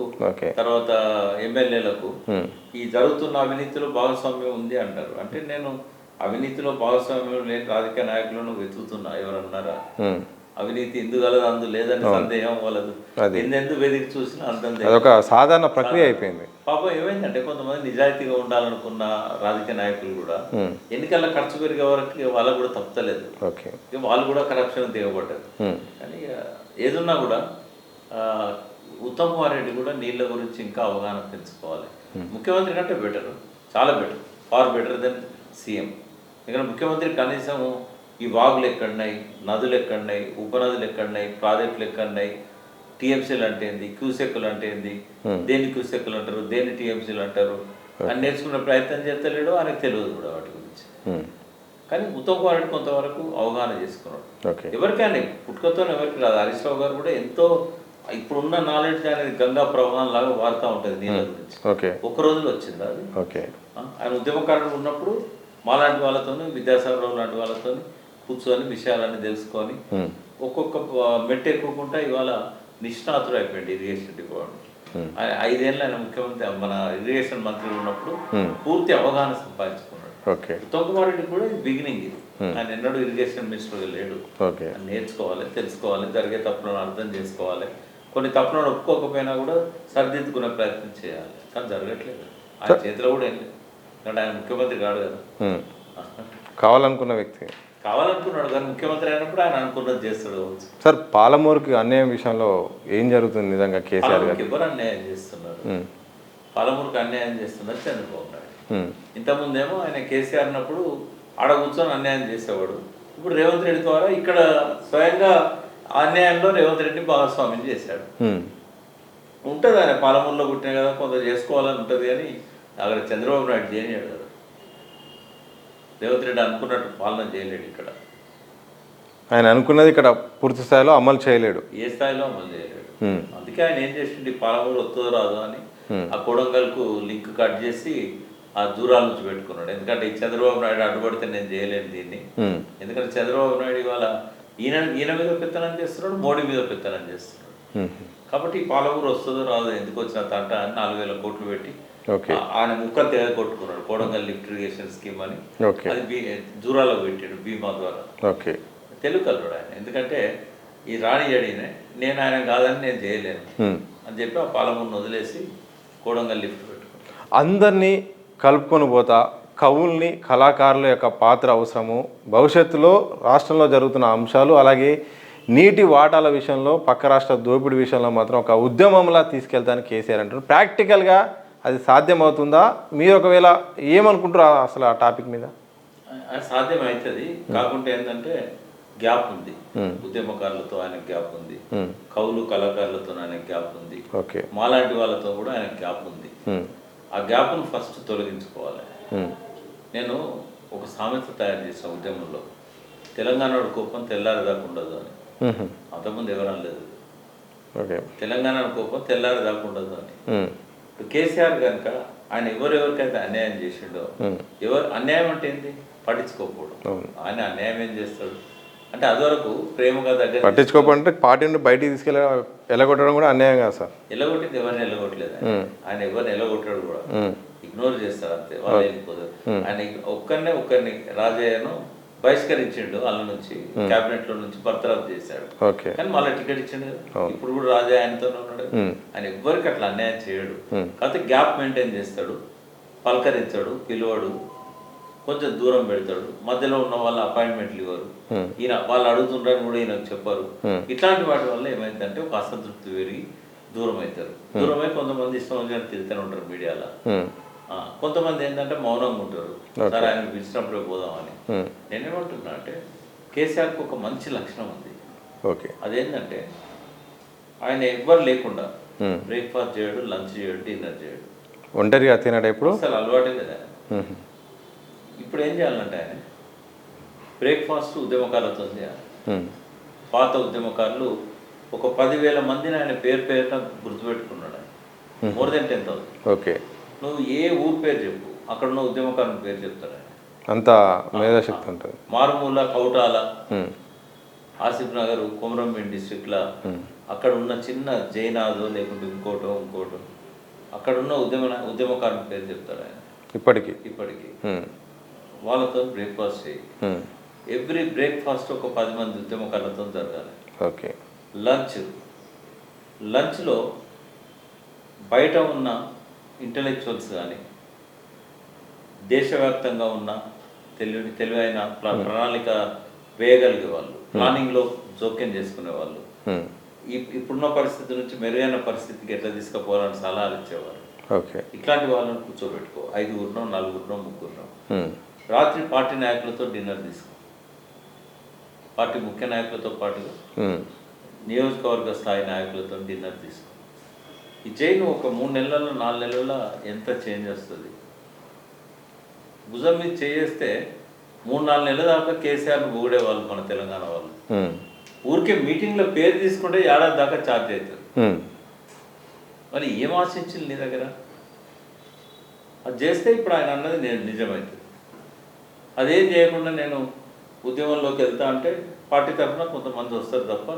తర్వాత ఎమ్మెల్యేలకు ఈ జరుగుతున్న అవినీతిలో భాగస్వామ్యం ఉంది అంటారు. అంటే నేను అవినీతిలో భాగస్వామ్యం లేని రాజకీయ నాయకులను వెతుకుతున్నా. ఎవరన్నారా? అవినీతి ఎందుకు కలదు, అందు లేదని సందేహం వాళ్ళదు. ఎందుకు వెతికి చూసినా అంత సాధారణ ప్రక్రియ అయిపోయింది. పాపం ఏమైందంటే కొంతమంది నిజాయితీగా ఉండాలనుకున్న రాజకీయ నాయకులు కూడా ఎన్నికల్లో ఖర్చు పెరిగే వరకు వాళ్ళకు కూడా తప్పలేదు. ఓకే, వాళ్ళు కూడా కరప్షన్ దిగబడ్డారు. కానీ ఏదున్నా కూడా ఉత్తమ్ కుమార్ రెడ్డి కూడా నీళ్ళ గురించి ఇంకా అవగాహన పెంచుకోవాలి. ముఖ్యమంత్రి కంటే బెటర్, చాలా better, far better than CM. ఇక్కడ ముఖ్యమంత్రి కనీసం ఈ వాగులు ఎక్కడున్నాయి, నదులు ఎక్కడున్నాయి, ఉపనదులు ఎక్కడున్నాయి, ప్రాజెక్టులు ఎక్కడున్నాయి, టీఎంసీలు అంటే ఏంది, క్యూసెక్కులు అంటే ఏంది, దేన్ని క్యూసెక్కులు అంటారు, దేన్ని టీఎంసీలు అంటారు అని నేర్చుకునే ప్రయత్నం చేస్తలేడు. ఆయనకు తెలియదు కూడా వాటి గురించి. కానీ ఉత్తమ్ కుమార్ రెడ్డి కొంతవరకు అవగాహన చేసుకున్నాడు. ఎవరికైనా పుట్టుకతో ఎవరికి రాదు. హరీష్ రావు గారు కూడా ఎంతో ఇప్పుడున్న నాలెడ్జ్ అనేది గంగా ప్రవాహం లాగా వాడుతూ ఉంటుంది నీళ్ళ గురించి. ఒక్క రోజులో వచ్చింది అది. ఆయన ఉద్యమకారుడు ఉన్నప్పుడు మాలాంటి వాళ్ళతో, విద్యాసాగర్ రావు లాంటి వాళ్ళతో కూర్చొని విషయాలన్నీ తెలుసుకొని ఒక్కొక్క మెట్టు ఎక్కుకుంటా ఇవాళ నిష్ణాతుడు అయిపోయింది ఇరిగేషన్ డిపార్ట్మెంట్. 5 ఏళ్ళు ఆయన ముఖ్యమంత్రి, మన ఇరిగేషన్ మంత్రి ఉన్నప్పుడు పూర్తి అవగాహన సంపాదించుకున్నాడు. ఉత్తమ్ కుమార్ రెడ్డి కూడా బిగినింగ్ ఇది. ఆయన ఎన్నడూ ఇరిగేషన్ మినిస్టర్గా లేడు. నేర్చుకోవాలి, తెలుసుకోవాలి, జరిగే తప్పులను అర్థం చేసుకోవాలి, కొన్ని తప్పులను ఒప్పుకోకపోయినా కూడా సరిదిద్దుకునే ప్రయత్నం చేయాలి. కానీ జరగట్లేదు. ఆయన చేతిలో కూడా ఏం లేదు. ఎందుకంటే ఆయన ముఖ్యమంత్రి కాడు కదా. కావాలనుకున్న వ్యక్తి కావాలనుకున్నాడు కానీ ముఖ్యమంత్రి అయినప్పుడు ఆయన అనుకున్నది చేస్తాడు కావచ్చు. సార్, పాలమూరుకి అన్యాయం విషయంలో ఏం జరుగుతుంది నిజంగా? కేసీఆర్ గారు ఎవరు అన్యాయం చేస్తున్నారు? పాలమూరుకి అన్యాయం చేస్తున్నారు చంద్రబాబు నాయుడు. ఇంతకుముందేమో ఆయన కేసీఆర్ అన్నప్పుడు ఆడ కూర్చొని అన్యాయం చేసేవాడు. ఇప్పుడు రేవంత్ రెడ్డి ద్వారా ఇక్కడ స్వయంగా అన్యాయంలో రేవంత్ రెడ్డి భాగస్వామ్యం చేశాడు. ఉంటుంది ఆయన పాలమూరులో పుట్టిన కదా, కొంత చేసుకోవాలని ఉంటుంది. కానీ అక్కడ చంద్రబాబు నాయుడు చేయలేడు కదా. రేవంత్ రెడ్డి అనుకున్నట్టు పాలన చేయలేడు. ఇక్కడ ఆయన అనుకున్నది ఇక్కడ పూర్తి స్థాయిలో అమలు చేయలేడు, ఏ స్థాయిలో అమలు చేయలేడు. అందుకే ఆయన ఏం చేసిండు, పాలమూరు వస్తుందో రాదు అని ఆ కొడంగల్కు లింక్ కట్ చేసి ఆ దూరాల నుంచి పెట్టుకున్నాడు. ఎందుకంటే ఈ చంద్రబాబు నాయుడు అడ్డుపడితే నేను చేయలేను దీన్ని. ఎందుకంటే చంద్రబాబు నాయుడు ఇవాళ ఈయన మీద పెత్తనం చేస్తున్నాడు, మోడీ మీద పెత్తనం చేస్తున్నాడు. కాబట్టి ఈ పాలమూరు వస్తుందో రాదు, ఎందుకు వచ్చిన తంట అని 4,000 కోట్లు పెట్టి ఆయన ముక్కలు తెగ కొట్టుకున్నాడు. కోడంగల్ లిఫ్ట్ ఇరిగేషన్ స్కీమ్ అని అది దూరాలకు పెట్టాడు బీమా ద్వారా. తెలుగు కలడు ఆయన. ఎందుకంటే ఈ రాణి అడిగినే నేను ఆయన కాదని నేను చేయలేను అని చెప్పి ఆ పాలమూరును వదిలేసి కోడంగల్ లిఫ్ట్ పెట్టుకున్నాడు. అందరినీ కలుపుకొని పోతా కవుల్ని, కళాకారుల యొక్క పాత్ర అవసరము, భవిష్యత్తులో రాష్ట్రంలో జరుగుతున్న అంశాలు, అలాగే నీటి వాటాల విషయంలో, పక్క రాష్ట్ర దోపిడీ విషయంలో మాత్రం ఒక ఉద్యమంలా తీసుకెళ్తానికి కేసీఆర్ అంటారు. ప్రాక్టికల్గా అది సాధ్యమవుతుందా? మీరు ఒకవేళ ఏమనుకుంటారు అసలు ఆ టాపిక్ మీద? సాధ్యం అవుతుంది. కాకుంటే ఏంటంటే గ్యాప్ ఉంది. ఉద్యమకారులతో ఆయన గ్యాప్ ఉంది, కవులు కళాకారులతో ఆయన గ్యాప్ ఉంది, మాలాంటి వాళ్ళతో కూడా ఆయన గ్యాప్ ఉంది. ఆ గ్యాప్ను ఫస్ట్ తొలగించుకోవాలి. నేను ఒక సామెత తయారు చేసిన ఉద్యమంలో, తెలంగాణ కోపం తెల్లారిదాకా ఉండదు అని. అంతకుముందు ఎవరు అనలేదు. తెలంగాణ కోపం తెల్లారిదాకా ఉండదు అని. ఇప్పుడు కేసీఆర్ కనుక ఆయన ఎవరెవరికైతే అన్యాయం చేసిండో, ఎవరు అన్యాయం అంటే ఏంటి, పట్టించుకోకపోవడం. ఆయన అన్యాయం ఏం చేస్తాడు అంటే అదివరకు ప్రేమగా దగ్గర పట్టించుకోకపోతే పార్టీని బయటికి తీసుకెళ్ళి ఎలగొట్టడం కూడా అన్యాయం కాదు సార్. ఎలగొట్టింది ఎవరిని ఎలగొట్టలేదు ఆయన ఎవరిని ఎలగొట్టాడు కూడా ఇగ్నోర్ చేస్తారు అంతే. వాళ్ళు వెళ్ళిపోతారు. ఆయన ఒక్కరిని రాజయ్యను బహిష్కరించిండు, వాళ్ళ నుంచి క్యాబినెట్ లో నుంచి బర్తరఫ్ చేశాడు. కానీ మళ్ళీ టికెట్ ఇచ్చిండు కదా. ఇప్పుడు కూడా రాజా ఆయనతోనే ఉన్నాడు. ఆయన ఎవ్వరికి అట్లా అన్యాయం చేయడు. కాకపోతే గ్యాప్ మెయింటైన్ చేస్తాడు, పలకరించాడు, పిలువడు, కొంచెం దూరం పెడతాడు, మధ్యలో ఉన్న వాళ్ళ అపాయింట్మెంట్లు ఇవ్వరు, ఈయన వాళ్ళు అడుగుతుంటారని కూడా ఈయనకు చెప్పారు. ఇట్లాంటి వాటి వల్ల ఏమైందంటే ఒక అసంతృప్తి పెరిగి దూరం అవుతారు. దూరమై కొంతమంది ఇష్టం వచ్చినట్టు తిరుగుతూనే ఉంటారు మీడియాలో. కొంతమంది ఏంటంటే మౌనంగా ఉంటారు, సరే ఆయన పిలిచినప్పుడే పోదామని. నేనేమంటున్నా అంటే కేసీఆర్కి ఒక మంచి లక్షణం ఉంది. అదేంటంటే ఆయన ఎవ్వరు లేకుండా బ్రేక్ఫాస్ట్ చేయడు, లంచ్ చేయడు, డిన్నర్ చేయడు, ఒంటరిగా తినడు. ఇప్పుడు అసలు అలవాటే కదా. ఇప్పుడు ఏం చేయాలంటే ఆయన బ్రేక్ఫాస్ట్ ఉద్యమకారులతో చేయాలి. పాత ఉద్యమకారులు ఒక 10,000 మందిని ఆయన పేరున గుర్తుపెట్టుకున్నాడు. ఆయన మోర్ దెన్ 10,000. నువ్వు ఏ ఊరు పేరు చెప్పు, అక్కడ ఉన్న ఉద్యమకారుని పేరు చెప్తాడు ఆయన. అంత మేధాశక్తి ఉంటుంది. మారుమూల, కౌటాల, ఆసిఫ్ నగర్, కొమరంభీం డిస్ట్రిక్ట్లా అక్కడ ఉన్న చిన్న జైనాదో లేకుంటే ఇంకోటో అక్కడ ఉన్న ఉద్యమకారుని పేరు చెప్తాడు ఆయన. ఇప్పటికీ వాళ్ళతో బ్రేక్ఫాస్ట్ చేయి. ఎవ్రీ బ్రేక్ఫాస్ట్ ఒక 10 మంది ఉద్యమకారులతో జరగాలి. లంచ్లో బయట ఉన్న ఇంటలెక్చువల్స్ కానీ దేశవ్యాప్తంగా ఉన్న తెలివైన ప్రణాళిక వేయగలిగే వాళ్ళు, ప్లానింగ్లో జోక్యం చేసుకునే వాళ్ళు, ఇప్పుడున్న పరిస్థితి నుంచి మెరుగైన పరిస్థితికి ఎట్లా తీసుకుపోవాలని సలహాలు ఇచ్చేవారు. ఓకే, ఇట్లాంటి వాళ్ళని కూర్చోబెట్టుకో, 5గురినో 4గురినో 3గురినో. రాత్రి పార్టీ నాయకులతో డిన్నర్ తీసుకో, పార్టీ ముఖ్య నాయకులతో పాటుగా నియోజకవర్గ స్థాయి నాయకులతో డిన్నర్ తీసుకో. ఈ జైలు ఒక 3 నెలల్లో 4 నెలల్లో ఎంత చేంజ్ వస్తుంది. భుజం మీద చేస్తే 3-4 నెలల దాకా కేసీఆర్ని ఊడేవాళ్ళు మన తెలంగాణ వాళ్ళు. ఊరికే మీటింగ్లో పేరు తీసుకుంటే ఏడాది దాకా ఛార్జ్ అవుతుంది. మరి ఏం ఆశించింది నీ దగ్గర? అది చేస్తే ఇప్పుడు ఆయన అన్నది నేను నిజమవుతుంది. అదేం చేయకుండా నేను ఉద్యమంలోకి వెళ్తా అంటే పార్టీ తరఫున కొంతమంది వస్తారు తప్ప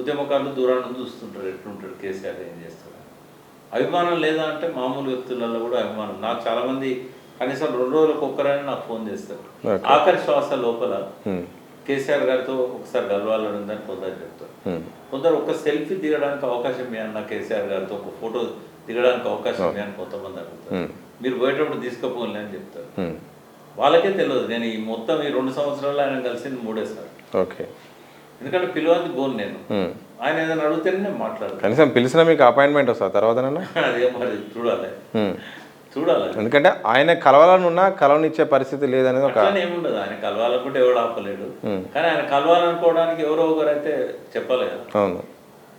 ఉద్యమకారులు దూరాన్ని నుంచి చూస్తుంటారు ఎట్లుంటాడు కేసీఆర్ ఏం చేస్తారు. అభిమానం లేదా అంటే మామూలు వ్యక్తులలో కూడా అభిమానం. నాకు చాలామంది కనీసం 2 రోజులకు ఒక్కరైనా నాకు ఫోన్ చేస్తారు. ఆఖరి శ్వాస లోపల కేసీఆర్ గారితో ఒకసారి కలవాలని ఉందని కొందరు చెప్తారు. కొందరు ఒక సెల్ఫీ దిగడానికి అవకాశం ఇవ్వండి, నా కేసీఆర్ గారితో ఒక ఫోటో దిగడానికి అవకాశం ఇవ్వని కొంతమంది అడుగుతారు. మీరు పోయేటప్పుడు తీసుకుపోలే అని చెప్తారు. వాళ్ళకే తెలియదు నేను ఈ మొత్తం ఈ 2 సంవత్సరాలు ఆయన కలిసింది 3 సార్లు. ఓకే, ఎందుకంటే పిలవని పోను నేను. ఆయన ఏదైనా అడిగితేనే నేను మాట్లాడతాను. కనీసం పిలిచిన మీకు అపాయింట్మెంట్ వస్తుంది తర్వాత అదే మరి చూడాలి. ఎందుకంటే ఆయన కలవాలని ఉన్నా కలవనిచ్చే పరిస్థితి లేదనేది ఒక ఏముండదు. ఆయన కలవాలనుకుంటే ఎవడు ఆపలేడు. కానీ ఆయన కలవాలనుకోవడానికి ఎవరో ఒకరు అయితే చెప్పాలి కదా. అవును,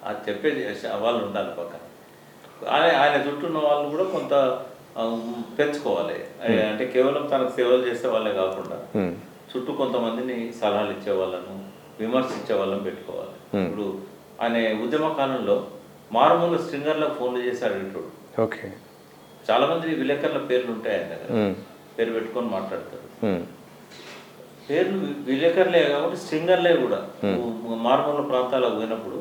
అది చెప్పే వాళ్ళు ఉండాలి పక్కన. ఆయన చుట్టూ ఉన్న వాళ్ళు కూడా కొంత పెంచుకోవాలి. అంటే కేవలం తనకు సేవలు చేసే వాళ్ళే కాకుండా చుట్టూ కొంతమందిని సలహాలు ఇచ్చే వాళ్ళను, విమర్శించే వాళ్ళని పెట్టుకోవాలి. ఇప్పుడు ఆయన ఉద్యమ కాలంలో మారుమూల స్ట్రింగర్లకు ఫోన్లు చేశాడు ఇంట్లో. ఓకే, చాలా మంది విలేకరుల పేర్లు ఉంటాయి ఆయన దగ్గర, పేరు పెట్టుకొని మాట్లాడతారు. పేర్లు విలేకరులే కాబట్టి స్ట్రింగర్లే కూడా మారుమూల ప్రాంతాలకు పోయినప్పుడు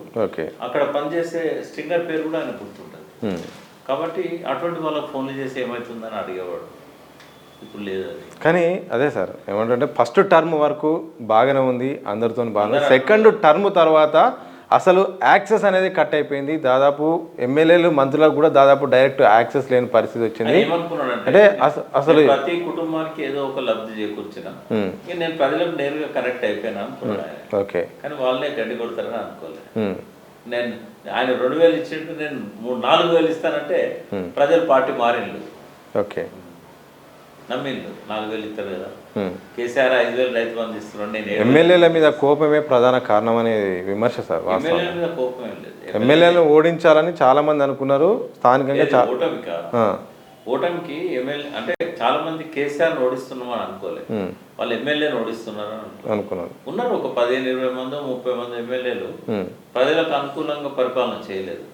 అక్కడ పనిచేసే స్ట్రింగర్ పేరు కూడా ఆయన గుర్తుంటుంది. కాబట్టి అటువంటి వాళ్ళకి ఫోన్లు చేసి ఏమవుతుందని అడిగేవాడు. ఇప్పుడు లేదు అది. కానీ అదే సార్ ఏమంటే ఫస్ట్ టర్మ్ వరకు బాగానే ఉంది, అందరితో బాగా. సెకండ్ టర్మ్ తర్వాత అసలు యాక్సెస్ అనేది కట్ అయిపోయింది. దాదాపు ఎమ్మెల్యేలు మంత్రులకు కూడా దాదాపు డైరెక్ట్ యాక్సెస్ లేని పరిస్థితి వచ్చింది. అంటే అసలు ప్రతి కుటుంబానికి ఏదో ఒక లబ్ధి చేకూర్చిన నేను ప్రజలకు నేరుగా కనెక్ట్ అయిపోయినా అనుకున్నాను. ఓకే, కానీ వాళ్ళే గడ్డి కొడతారని అనుకోలేదు. నేను ఆయన 2000 ఇచ్చిండు, నేను 4,000 ఇస్తానంటే ప్రజలు పార్టీ మారిండు. ఓకే, నమ్మిండు 4,000 ఇస్తారు కదా. కేసీఆర్ 5,000 రైతు బంధు ఇస్తున్నాడు. నేను ఎమ్మెల్యేల మీద కోపమే ప్రధాన కారణం అనేది విమర్శ సార్. ఎమ్మెల్యేల మీద కోపం ఏం లేదు. ఎమ్మెల్యేలను ఓడించాలని చాలా మంది అనుకున్నారు. స్థానికంగా ఓటమికి ఎమ్మెల్యే అంటే చాలా మంది కేసీఆర్ ఓడిస్తున్నామని అనుకోలేదు, వాళ్ళు ఎమ్మెల్యేని ఓడిస్తున్నారు అనుకున్నారు. ఉన్నారు ఒక 15-20 మంది 30 మంది ఎమ్మెల్యేలు ప్రజలకు అనుకూలంగా పరిపాలన చేయలేదు.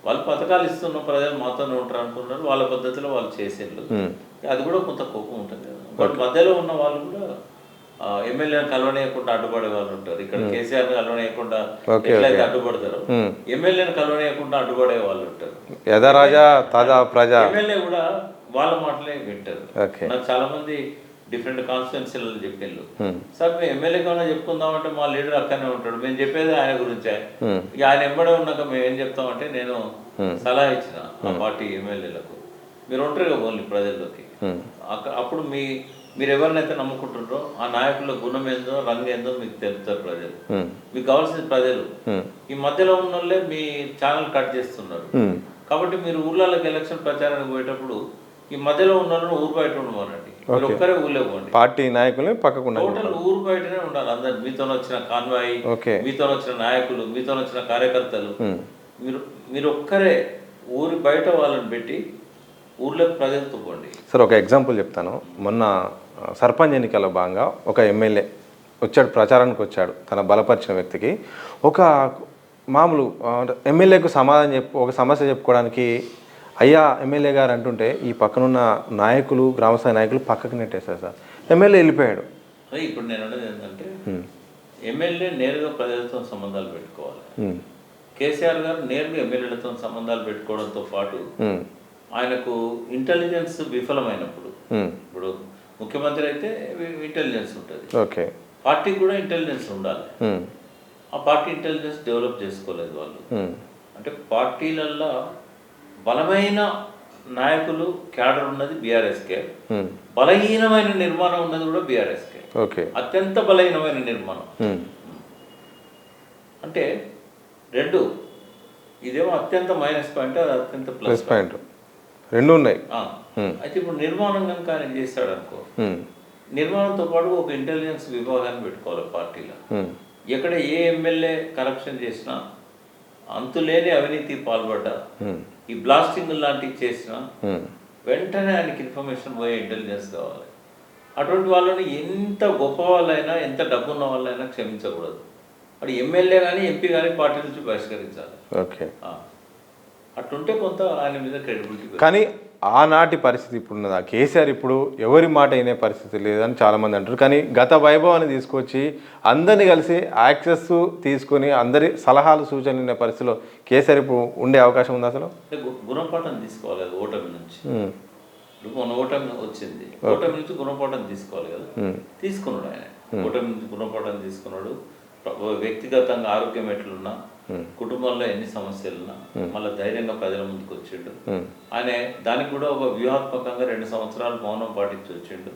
వాళ్ళు పథకాలు ఇస్తున్న ప్రజలు మాతోనే ఉంటారు అనుకున్నారు. వాళ్ళ పద్ధతిలో వాళ్ళు చేసేళ్ళు. అది కూడా కొంత కోపం ఉంటుంది కదా. బట్ మధ్యలో ఉన్న వాళ్ళు కూడా ఎమ్మెల్యేని కలవనీయకుండా అడ్డుపడే వాళ్ళు ఉంటారు. ఇక్కడ కేసీఆర్ కలవనీయకుండా ఎట్లయితే అడ్డుపడతారో ఎమ్మెల్యేని కలవనీయకుండా అడ్డుపడే వాళ్ళు ఉంటారు. ఎమ్మెల్యే కూడా వాళ్ళ మాటలే వింటారు. నాకు చాలా మంది డిఫరెంట్ కాన్స్టిట్యున్సీలలో చెప్పిళ్ళు, సార్ మేము ఎమ్మెల్యే కన్నా చెప్పుకుందామంటే మా లీడర్ అక్కడనే ఉంటాడు, మేము చెప్పేది ఆయన గురించే. ఇక ఆయన ఎంబడే ఉన్నాక మేము ఏం చెప్తామంటే నేను సలహా ఇచ్చిన ఆ పార్టీ ఎమ్మెల్యేలకు, మీరు ఉంటారు కదా ఓన్లీ ప్రజల్లోకి. అప్పుడు మీరు ఎవరినైతే నమ్ముకుంటున్నారో ఆ నాయకుల గుణం ఏందో రంగు ఏందో మీకు తెలుపుతారు ప్రజలు. మీకు కావాల్సిన ప్రజలు. ఈ మధ్యలో ఉన్న వాళ్ళే మీ ఛానల్ కట్ చేస్తున్నారు. కాబట్టి మీరు ఊర్లలోకి ఎలక్షన్ ప్రచారానికి పోయేటప్పుడు ఈ మధ్యలో ఉన్న వాళ్ళని ఊరు బయట ఉండమనండి. మీరు ఒక్కరే ఊళ్ళో పోండి. పార్టీ నాయకులు పక్కకు టోటల్ ఊరు బయటనే ఉండాలి అందరు. మీతో వచ్చిన కాన్వాయి, మీతో వచ్చిన నాయకులు, మీతో వచ్చిన కార్యకర్తలు, మీరు ఒక్కరే ఊరి బయట వాళ్ళని పెట్టి ఊర్లోకి ప్రజలతో పోండి. సార్ ఒక ఎగ్జాంపుల్ చెప్తాను. మొన్న సర్పంచ్ ఎన్నికల్లో భాగంగా ఒక ఎమ్మెల్యే వచ్చాడు, ప్రచారానికి వచ్చాడు. తన బలపరిచిన వ్యక్తికి ఒక మామూలు ఎమ్మెల్యేకు సమాధానం ఒక సమస్య చెప్పుకోవడానికి అయ్యా ఎమ్మెల్యే గారు అంటుంటే ఈ పక్కనున్న నాయకులు, గ్రామస్థాయి నాయకులు పక్కకు నెట్టేశారు సార్. ఎమ్మెల్యే వెళ్ళిపోయాడు. ఇప్పుడు నేను అనేది ఏంటంటే ఎమ్మెల్యే నేరుగా ప్రజలతో సంబంధాలు పెట్టుకోవాలి. కేసీఆర్ గారు నేరుగా ఎమ్మెల్యేలతో సంబంధాలు పెట్టుకోవడంతో పాటు ఆయనకు ఇంటెలిజెన్స్ విఫలమైనప్పుడు, ఇప్పుడు ముఖ్యమంత్రి అయితే ఇంటెలిజెన్స్ ఉంటుంది, పార్టీకి కూడా ఇంటెలిజెన్స్ ఉండాలి. ఆ పార్టీ ఇంటెలిజెన్స్ డెవలప్ చేసుకోలేదు వాళ్ళు. అంటే పార్టీలల్లో బలమైన నాయకులు క్యాడర్ ఉన్నది బీఆర్ఎస్కే, ఉమ్, బలహీనమైన నిర్మాణం ఉన్నది కూడా బీఆర్ఎస్కే, ఓకే. అత్యంత బలహీనమైన నిర్మాణం. ఉమ్, అంటే రెండు, ఇదేమో అత్యంత మైనస్ పాయింట్, అది అత్యంత ప్లస్ ప్లస్ పాయింట్ రెండు ఉన్నాయి. అయితే ఇప్పుడు నిర్మాణం కనుక ఆయన చేస్తాడు అనుకో, ఉమ్, నిర్మాణంతో పాటు ఒక ఇంటెలిజెన్స్ విభాగాన్ని పెట్టుకోవాలి పార్టీలో. ఉమ్, ఎక్కడ ఏ ఎమ్మెల్యే కరప్షన్ చేసినా, అంతులేని అవినీతి పాల్పడ్డా, ఉమ్, ఈ బ్లాస్టింగ్ లాంటివి చేసినా ఉమ్, వెంటనే ఆయనకి ఇన్ఫర్మేషన్ పోయే ఇంటెలిజెన్స్ కావాలి. అటువంటి వాళ్ళని ఎంత గొప్ప వాళ్ళైనా, ఎంత డబ్బున్న వాళ్ళైనా క్షమించకూడదు. అది ఎమ్మెల్యే కానీ ఎంపీ కానీ పార్టీ నుంచి బహిష్కరించాలి. ఓకే. అట్లుంటే కొంత ఆయన మీద క్రెడిబిలిటీ. కానీ ఆనాటి పరిస్థితి ఇప్పుడు ఉన్నదా? కేసీఆర్ ఇప్పుడు ఎవరి మాట అయినే పరిస్థితి లేదని చాలామంది అంటారు. కానీ గత వైభవాన్ని తీసుకొచ్చి అందరినీ కలిసి యాక్సెస్ తీసుకొని అందరి సలహాలు సూచనలు ఉన్న పరిస్థితిలో కేసీఆర్ ఇప్పుడు ఉండే అవకాశం ఉంది అసలు? గుణపాఠం తీసుకోవాలి కదా ఓటమి నుంచి. ఉమ్, ఇప్పుడు మన ఓటమి వచ్చింది, ఓటమి నుంచి గుణపాఠం తీసుకోవాలి కదా. తీసుకున్నాడు ఆయన, ఓటమి నుంచి గుణపాఠం తీసుకున్నాడు. వ్యక్తిగతంగా ఆరోగ్యం ఎట్లున్నా, కుటుంబంలో ఎన్ని సమస్యలున్నా మళ్ళీ ధైర్యంగా ప్రజల ముందుకు వచ్చిండు. ఆయన దానికి కూడా ఒక వ్యూహాత్మకంగా 2 సంవత్సరాలు మౌనం పాటించి వచ్చిండు.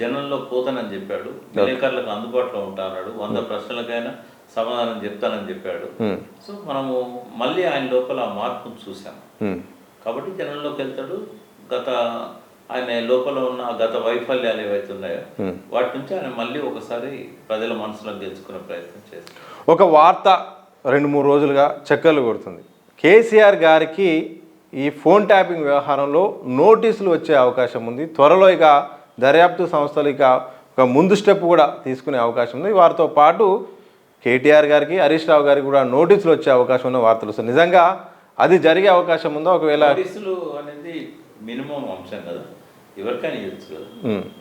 జనంలో పోతానని చెప్పాడు, విలేకరులకు అందుబాటులో ఉంటానన్నాడు, 100 ప్రశ్నలకైనా సమాధానం చెప్తానని చెప్పాడు. సో మనము మళ్ళీ ఆయన లోపల ఆ మార్పును చూసాం. కాబట్టి జనంలోకి వెళ్తాడు. ఆయన లోపల ఉన్న గత వైఫల్యాలు ఏవైతే ఉన్నాయో వాటి నుంచి ఆయన మళ్ళీ ఒకసారి ప్రజల మనసులో గెలుచుకునే ప్రయత్నం చేస్తాడు. ఒక వార్త 2-3 రోజులుగా చక్కర్లు కొడుతుంది. కేసీఆర్ గారికి ఈ ఫోన్ ట్యాపింగ్ వ్యవహారంలో నోటీసులు వచ్చే అవకాశం ఉంది. త్వరలో ఇక దర్యాప్తు సంస్థలు ఇక ఒక ముందు స్టెప్ కూడా తీసుకునే అవకాశం ఉంది. వారితో పాటు కేటీఆర్ గారికి, హరీష్ రావు గారికి కూడా నోటీసులు వచ్చే అవకాశం ఉన్న వార్తలు వస్తాయి. నిజంగా అది జరిగే అవకాశం ఉందో? ఒకవేళ నోటీసులు అనేది మినిమం అంశం కదా, ఎవరికైనా ఇవ్వచ్చు కదా,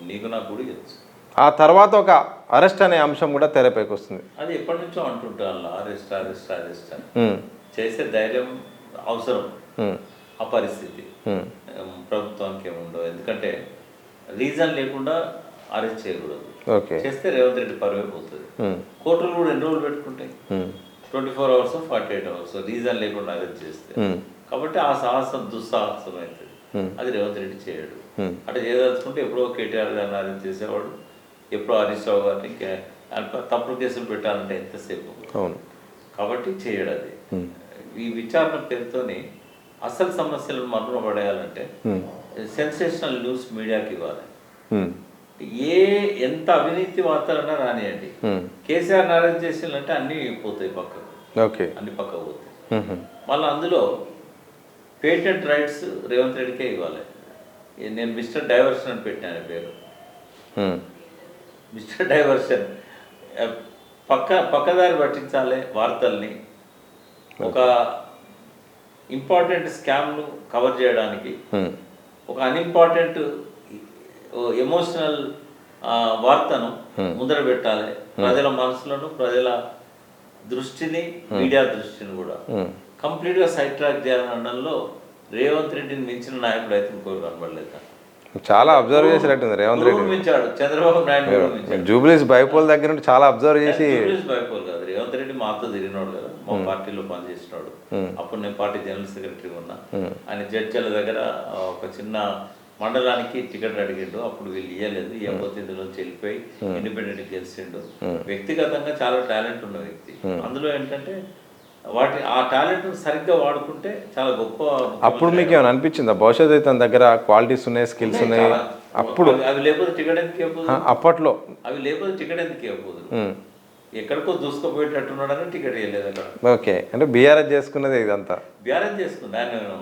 నీకు నాకు కూడా ఇవ్వచ్చు. ఆ తర్వాత ఒక అరెస్ట్ అనే అంశం కూడా తెరపైకి వస్తుంది. అది ఎప్పటి నుంచో అంటుంటాను, అరెస్ట్ అరెస్ట్ అరెస్ట్ అని. చేసే ధైర్యం అవసరం ఆ పరిస్థితి ప్రభుత్వానికి ఏముండవు. ఎందుకంటే రీజన్ లేకుండా అరెస్ట్ చేయకూడదు. చేస్తే రేవంత్ రెడ్డి పరువే పోతుంది. కోర్టులు కూడా ఎన్ని రోజులు పెట్టుకుంటాయి, 24 hours 48 hours రీజన్ లేకుండా అరెస్ట్ చేస్తే. కాబట్టి ఆ సాహసం దుస్సాహసం అవుతుంది. అది రేవంత్ రెడ్డి చేయడు. అట్లా చేయదలుచుకుంటే ఎప్పుడో కేటీఆర్ గారిని అరెస్ట్ చేసేవాడు, ఎప్పుడో హరీష్ రావు గారిని తప్పుడు కేసులు పెట్టాలంటే ఎంతసేపు. కాబట్టి చేయడు. అది ఈ విచారణ పేరుతోని అసలు సమస్యలను మరుగున పడేయాలంటే సెన్సేషనల్ న్యూస్ మీడియాకి ఇవ్వాలి. ఎంత అవినీతి వార్తలన్నా రానియండి, కేసీఆర్ అరెస్ట్ చేసిందంటే అన్నీ పోతాయి పక్కకు, అన్ని పక్కకు పోతాయి. మళ్ళీ అందులో పేటెంట్ రైట్స్ రేవంత్ రెడ్డికే ఇవ్వాలి. నేను మిస్టర్ డైవర్షన్ అని పెట్టాను పేరు. మిస్టర్ డైవర్షన్ పక్కదారి పట్టించాలి వార్తల్ని. ఒక ఇంపార్టెంట్ స్కామ్ను కవర్ చేయడానికి, ఒక అన్ఇంపార్టెంట్ ఎమోషనల్ వార్తను ముందర పెట్టాలి. ప్రజల మనసులను, ప్రజల దృష్టిని, మీడియా దృష్టిని కూడా కంప్లీట్గా సైడ్ ట్రాక్ చేయాలనడంలో రేవంత్ రెడ్డిని మించిన నాయకుడు అయితే ఇంకోరు కనబడలేదు. చాలా అబ్జర్వ్ చేసినట్టుంది రేవంత్ రెడ్డి. మించాడు చంద్రబాబు నాయుడు. జూబ్లీస్ బైపోల్ దగ్గర నుండి చాలా అబ్జర్వ్ చేసి. జూబ్లీస్ బైపోల్ కాదు, రేవంత్ రెడ్డి మాతో తిరిగినాడు కదా, మా పార్టీలో పనిచేసినాడు. అప్పుడు నేను పార్టీ జనరల్ సెక్రటరీ ఉన్నా. ఆయన జడ్చల దగ్గర ఒక చిన్న మండలానికి టికెట్ అడిగిండు. అప్పుడు వీళ్ళు ఇవ్వలేదు, ఇవ్వకపోతే ఇందులో వెళ్ళిపోయి ఇండిపెండెంట్ గెలిచిండు. వ్యక్తిగతంగా చాలా టాలెంట్ ఉన్న వ్యక్తి. అందులో ఏంటంటే ఆ టాలెంట్ సరిగ్గా వాడుకుంటే చాలా గొప్ప. అప్పుడు మీకు ఏమైనా అనిపించిందా భవిష్యత్తు అయితే తన దగ్గర క్వాలిటీస్ ఉన్నాయి, స్కిల్స్ ఉన్నాయి? అప్పుడు అవి లేకపోతే టికెట్ ఎందుకు ఇవ్వదు? అప్పట్లో అవి లేకపోతే టికెట్ ఎందుకు ఇవ్వదు? ఎక్కడికో దూసుకుపోయేటట్టున్నాడని టికెట్ ఇవ్వలేదు అక్కడ. ఓకే, అంటే బీఆర్ఎస్ చేసుకున్నది ఇదంతా. బీఆర్ఎస్ చేసుకుంది ఆయన,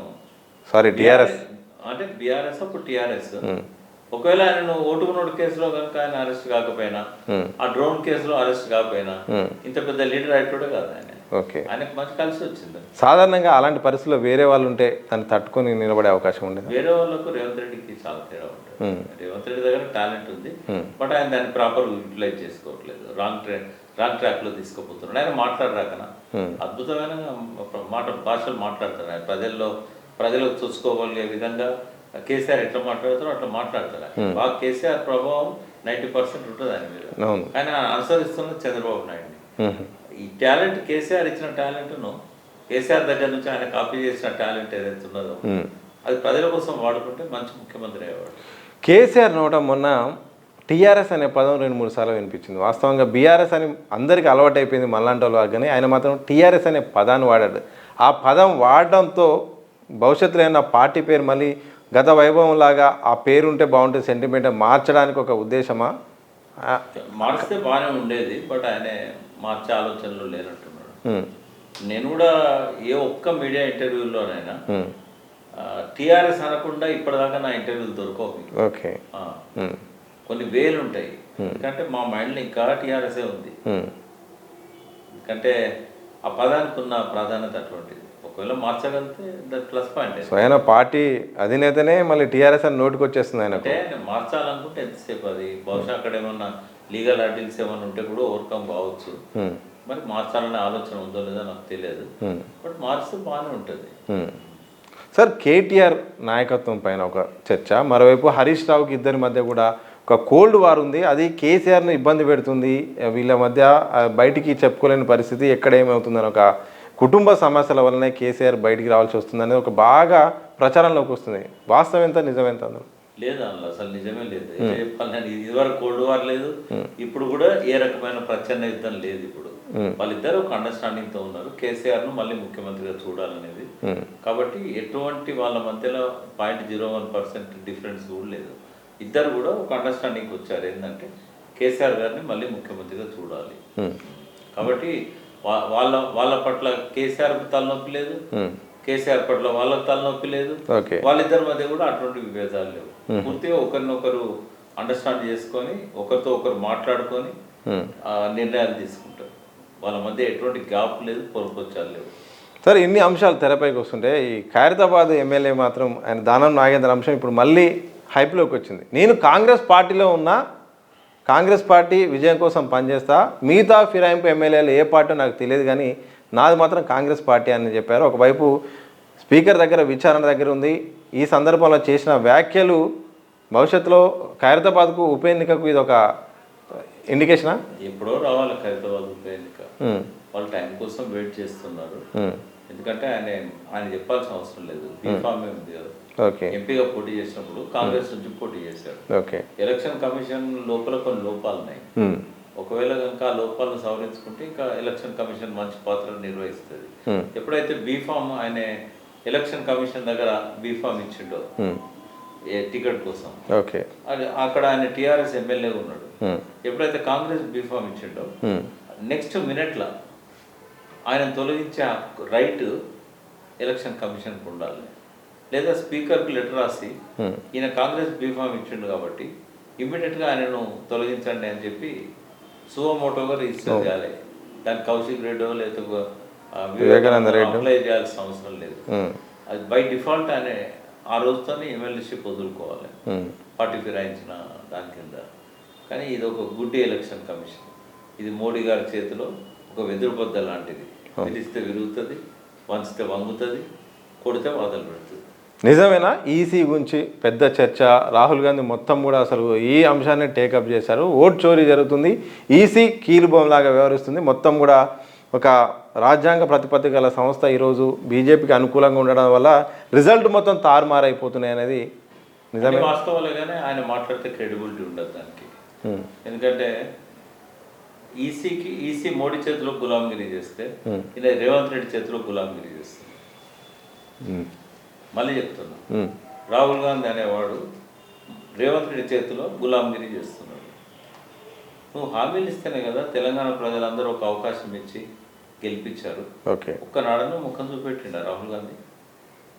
సారీ టీఆర్ఎస్. అంటే బీఆర్ఎస్ అప్పుడు టీఆర్ఎస్. ఒకవేళ ఆయన ఓటుకున్నోడు కేసులో కనుక ఆయన అరెస్ట్ కాకపోయినా, ఆ డ్రోన్ కేసులో అరెస్ట్ కాకపోయినా ఇంత పెద్ద లీడర్ అయ్యేటోడే కాదు ఆయన. ఓకే, ఆయనకు మంచి కలిసి వచ్చింది. సాధారణంగా అలాంటి పరిస్థితుల్లో వేరే వాళ్ళు ఉంటే దాన్ని తట్టుకొని నిలబడే అవకాశం ఉండేది. వేరే వాళ్ళకు రేవంత్ రెడ్డికి చాలా తేడా ఉంటుంది. రేవంత్ రెడ్డి దగ్గర టాలెంట్ ఉంది, బట్ ఆయన దాన్ని ప్రాపర్ యూటిలైజ్ చేసుకోవట్లేదు. రాంగ్ ట్రాక్ లో తీసుకుపోతున్నాడు. ఆయన మాట్లాడరాకనా అద్భుతమైన భాషలు మాట్లాడతారు. ఆయన ప్రజలకు చూసుకోగలిగే విధంగా కేసీఆర్ ఎట్లా మాట్లాడతారో అట్లా మాట్లాడతారు. బాగా కేసీఆర్ ప్రభావం 90% ఉంటుంది ఆయన మీద. ఆయన అనుసరిస్తున్నది చంద్రబాబు నాయుడిని. ఈ టాలెంట్, కేసీఆర్ ఇచ్చిన టాలెంట్ను, కేసీఆర్ దగ్గర నుంచి ఆయన కాపీ చేసిన టాలెంట్ ఏదైతే ఉన్నదో అది ప్రజల కోసం వాడుకుంటే మంచి ముఖ్యమంత్రి అయ్యేవాడు. కేసీఆర్ నోట మొన్న టీఆర్ఎస్ అనే పదం 2-3 సార్లు వినిపించింది. వాస్తవంగా బీఆర్ఎస్ అని అందరికీ అలవాటు అయిపోయింది మనలాంటి వాళ్ళు, కానీ ఆయన మాత్రం టీఆర్ఎస్ అనే పదాన్ని వాడాడు. ఆ పదం వాడడంతో భవిష్యత్తులో అయిన పార్టీ పేరు మళ్ళీ గత వైభవం లాగా ఆ పేరు ఉంటే బాగుంటుంది సెంటిమెంట్ మార్చడానికి ఒక ఉద్దేశమా? మార్చితే బాగానే ఉండేది, బట్ ఆయన మార్చే ఆలోచనలు లేనట్టున్నాడు. నేను కూడా ఏ ఒక్క మీడియా ఇంటర్వ్యూలోనైనా టీఆర్ఎస్ అనకుండా ఇప్పటిదాకా నా ఇంటర్వ్యూలు దొరకవు. ఓకే, కొన్ని వేలు ఉంటాయి. ఎందుకంటే మా మైండ్లో ఇంకా టీఆర్ఎస్ఏ ఉంది. ఎందుకంటే ఆ పదానికి ఉన్న ప్రాధాన్యత అటువంటిది. ఒకవేళ మార్చగలిగితే దట్ ప్లస్ పాయింట్. స్వయం పార్టీ అధినేతనే మళ్ళీ టీఆర్ఎస్ అని నోటికి వచ్చేస్తుంది ఆయన. అంటే మార్చాలనుకుంటే ఎంతసేపు అది, బహుశా అక్కడ ఏమన్నా లీగల్ అడ్డిల్స్ ఏమన్నా ఉంటే కూడా ఓవర్కమ్ కావచ్చు. మరి మార్చాలనే ఆలోచన ఉందో లేదో నాకు తెలియదు, బట్ మార్చితే బాగానే ఉంటుంది. సార్, కేటీఆర్ నాయకత్వం పైన ఒక చర్చ, మరోవైపు హరీష్ రావుకి ఇద్దరి మధ్య కూడా ఒక కోల్డ్ వార్ ఉంది. అది కేసీఆర్ను ఇబ్బంది పెడుతుంది. వీళ్ళ మధ్య బయటికి చెప్పుకోలేని పరిస్థితి, ఎక్కడ ఏమవుతుందని ఒక కుటుంబ సమస్యల వల్లనే కేసీఆర్ బయటికి రావాల్సి వస్తుంది అనేది ఒక బాగా ప్రచారంలోకి వస్తుంది. వాస్తవం ఎంత, నిజం ఎంత అందులో? లేదు అందులో అసలు నిజమే లేదు. చెప్పాలి, నేను ఇదివరకు కోల్డ్ వార్ లేదు, ఇప్పుడు కూడా ఏ రకమైన ప్రచన్న యుద్ధం లేదు. ఇప్పుడు వాళ్ళిద్దరు ఒక అండర్స్టాండింగ్ తో ఉన్నారు. కేసీఆర్ ను మళ్ళీ ముఖ్యమంత్రిగా చూడాలనేది. కాబట్టి ఎటువంటి వాళ్ళ మధ్యలో 0.01% డిఫరెన్స్ కూడా లేదు. ఇద్దరు కూడా ఒక అండర్స్టాండింగ్ వచ్చారు, ఏంటంటే కేసీఆర్ గారిని మళ్ళీ ముఖ్యమంత్రిగా చూడాలి. కాబట్టి వాళ్ళ పట్ల కేసీఆర్ తలనొప్పి లేదు, కేసీఆర్ పట్ల వాళ్ళకి తలనొప్పి లేదు. వాళ్ళిద్దరి మధ్య కూడా అటువంటి విభేదాలు లేవు. పూర్తిగా ఒకరినొకరు అండర్స్టాండ్ చేసుకొని ఒకరితో ఒకరు మాట్లాడుకొని నిర్ణయాలు తీసుకుంటారు. వాళ్ళ మధ్య ఎటువంటి గ్యాప్ లేదు, పొరపొచ్చాలు లేవు. సార్, ఇన్ని అంశాలు తెరపైకి వస్తుంటే ఈ ఖైరతాబాద్ ఎమ్మెల్యే మాత్రం ఆయన దానం నాగేంద్ర అంశం ఇప్పుడు మళ్ళీ హైప్లోకి వచ్చింది. నేను కాంగ్రెస్ పార్టీలో ఉన్నా, కాంగ్రెస్ పార్టీ విజయం కోసం పనిచేస్తా, మిగతా ఫిరాయింపు ఎమ్మెల్యేలు ఏ పార్టీ నాకు తెలియదు కానీ నాది మాత్రం కాంగ్రెస్ పార్టీ అని చెప్పారు. ఒకవైపు స్పీకర్ దగ్గర విచారణ దగ్గర ఉంది. ఈ సందర్భంలో చేసిన వ్యాఖ్యలు భవిష్యత్తులో ఖైరతాబాద్కు ఉప ఎన్నికకు ఇది ఒక ఇండికేషనా? ఎప్పుడో రావాలి ఖైరతాబాద్ ఉప ఎన్నిక. వాళ్ళు టైం కోసం వెయిట్ చేస్తున్నారు. ఎందుకంటే ఆయన చెప్పాల్సిన అవసరం లేదు, బీఫామే ఉంది కదా. ఎంపీగా పోటీ చేసినప్పుడు కాంగ్రెస్ నుంచి పోటీ చేశారు. ఎలక్షన్ కమిషన్ లోపల కొన్ని లోపాలు ఉన్నాయి. ఒకవేళ కనుక ఆ లోపాలను సవరించుకుంటే ఇంకా ఎలక్షన్ కమిషన్ మంచి పాత్ర నిర్వహిస్తుంది. ఎప్పుడైతే బీఫామ్ ఆయన ఎలక్షన్ కమిషన్ దగ్గర బీఫామ్ ఇచ్చిండో టికెట్ కోసం, అక్కడ ఆయన టీఆర్ఎస్ ఎమ్మెల్యే ఉన్నాడు. ఎప్పుడైతే కాంగ్రెస్ బీఫామ్ ఇచ్చిండో నెక్స్ట్ మినిట్లో ఆయన తొలగించే రైట్ ఎలక్షన్ కమిషన్కి ఉండాలి. లేదా స్పీకర్కి లెటర్ రాసి ఈయన కాంగ్రెస్ బీఫామ్ ఇచ్చిండు కాబట్టి ఇమ్మీడియట్గా ఆయనను తొలగించండి అని చెప్పి సువమోటోగా రిజిస్టర్ చేయాలి. దానికి కౌశిక్ రెడ్డో లేదా వివేకానంద రెడ్డి అప్లై చేయాల్సిన అవసరం లేదు. అది బై డిఫాల్ట్ ఆయన ఆ రోజుతోనే ఎమ్మెల్యేషిప్ వదులుకోవాలి, పార్టీ ఫిరాయించిన దాని కింద. కానీ ఇది ఒక గుడ్డి ఎలక్షన్ కమిషన్. ఇది మోడీ గారి చేతిలో ఒక వెదురుబద్ద లాంటిది. విరిస్తే విరుగుతుంది, వంచితే వంగుతుంది, కొడితే వాదలు పెడుతుంది. నిజమేనా? ఈసీ గురించి పెద్ద చర్చ, రాహుల్ గాంధీ మొత్తం కూడా అసలు ఈ అంశాన్ని టేకప్ చేశారు. ఓట్ చోరీ జరుగుతుంది, ఈసీ కీలుబొమ్మలాగా వ్యవహరిస్తుంది. మొత్తం కూడా ఒక రాజ్యాంగ ప్రతిపత్తి గల సంస్థ ఈరోజు బీజేపీకి అనుకూలంగా ఉండడం వల్ల రిజల్ట్ మొత్తం తారుమారైపోతున్నాయి అనేది నిజమే. వాస్తవాలే, కానీ ఆయన మాట్లాడితే క్రెడిబిలిటీ ఉండదు దానికి. ఎందుకంటే ఈసీ మోడీ చేతిలో గులాంగిరి చేస్తే ఇలా రేవంత్ రెడ్డి చేతిలో గులాంగిరి చేస్తే, మళ్ళీ చెప్తున్నా, రాహుల్ గాంధీ అనేవాడు రేవంత్ రెడ్డి చేతిలో గులాంగిరి చేస్తున్నాడు. నువ్వు హామీలు ఇస్తేనే కదా తెలంగాణ ప్రజలందరూ ఒక అవకాశం ఇచ్చి గెలిపించారు. ఒక్కనాడను ముఖం చూపెట్టిండ రాహుల్ గాంధీ.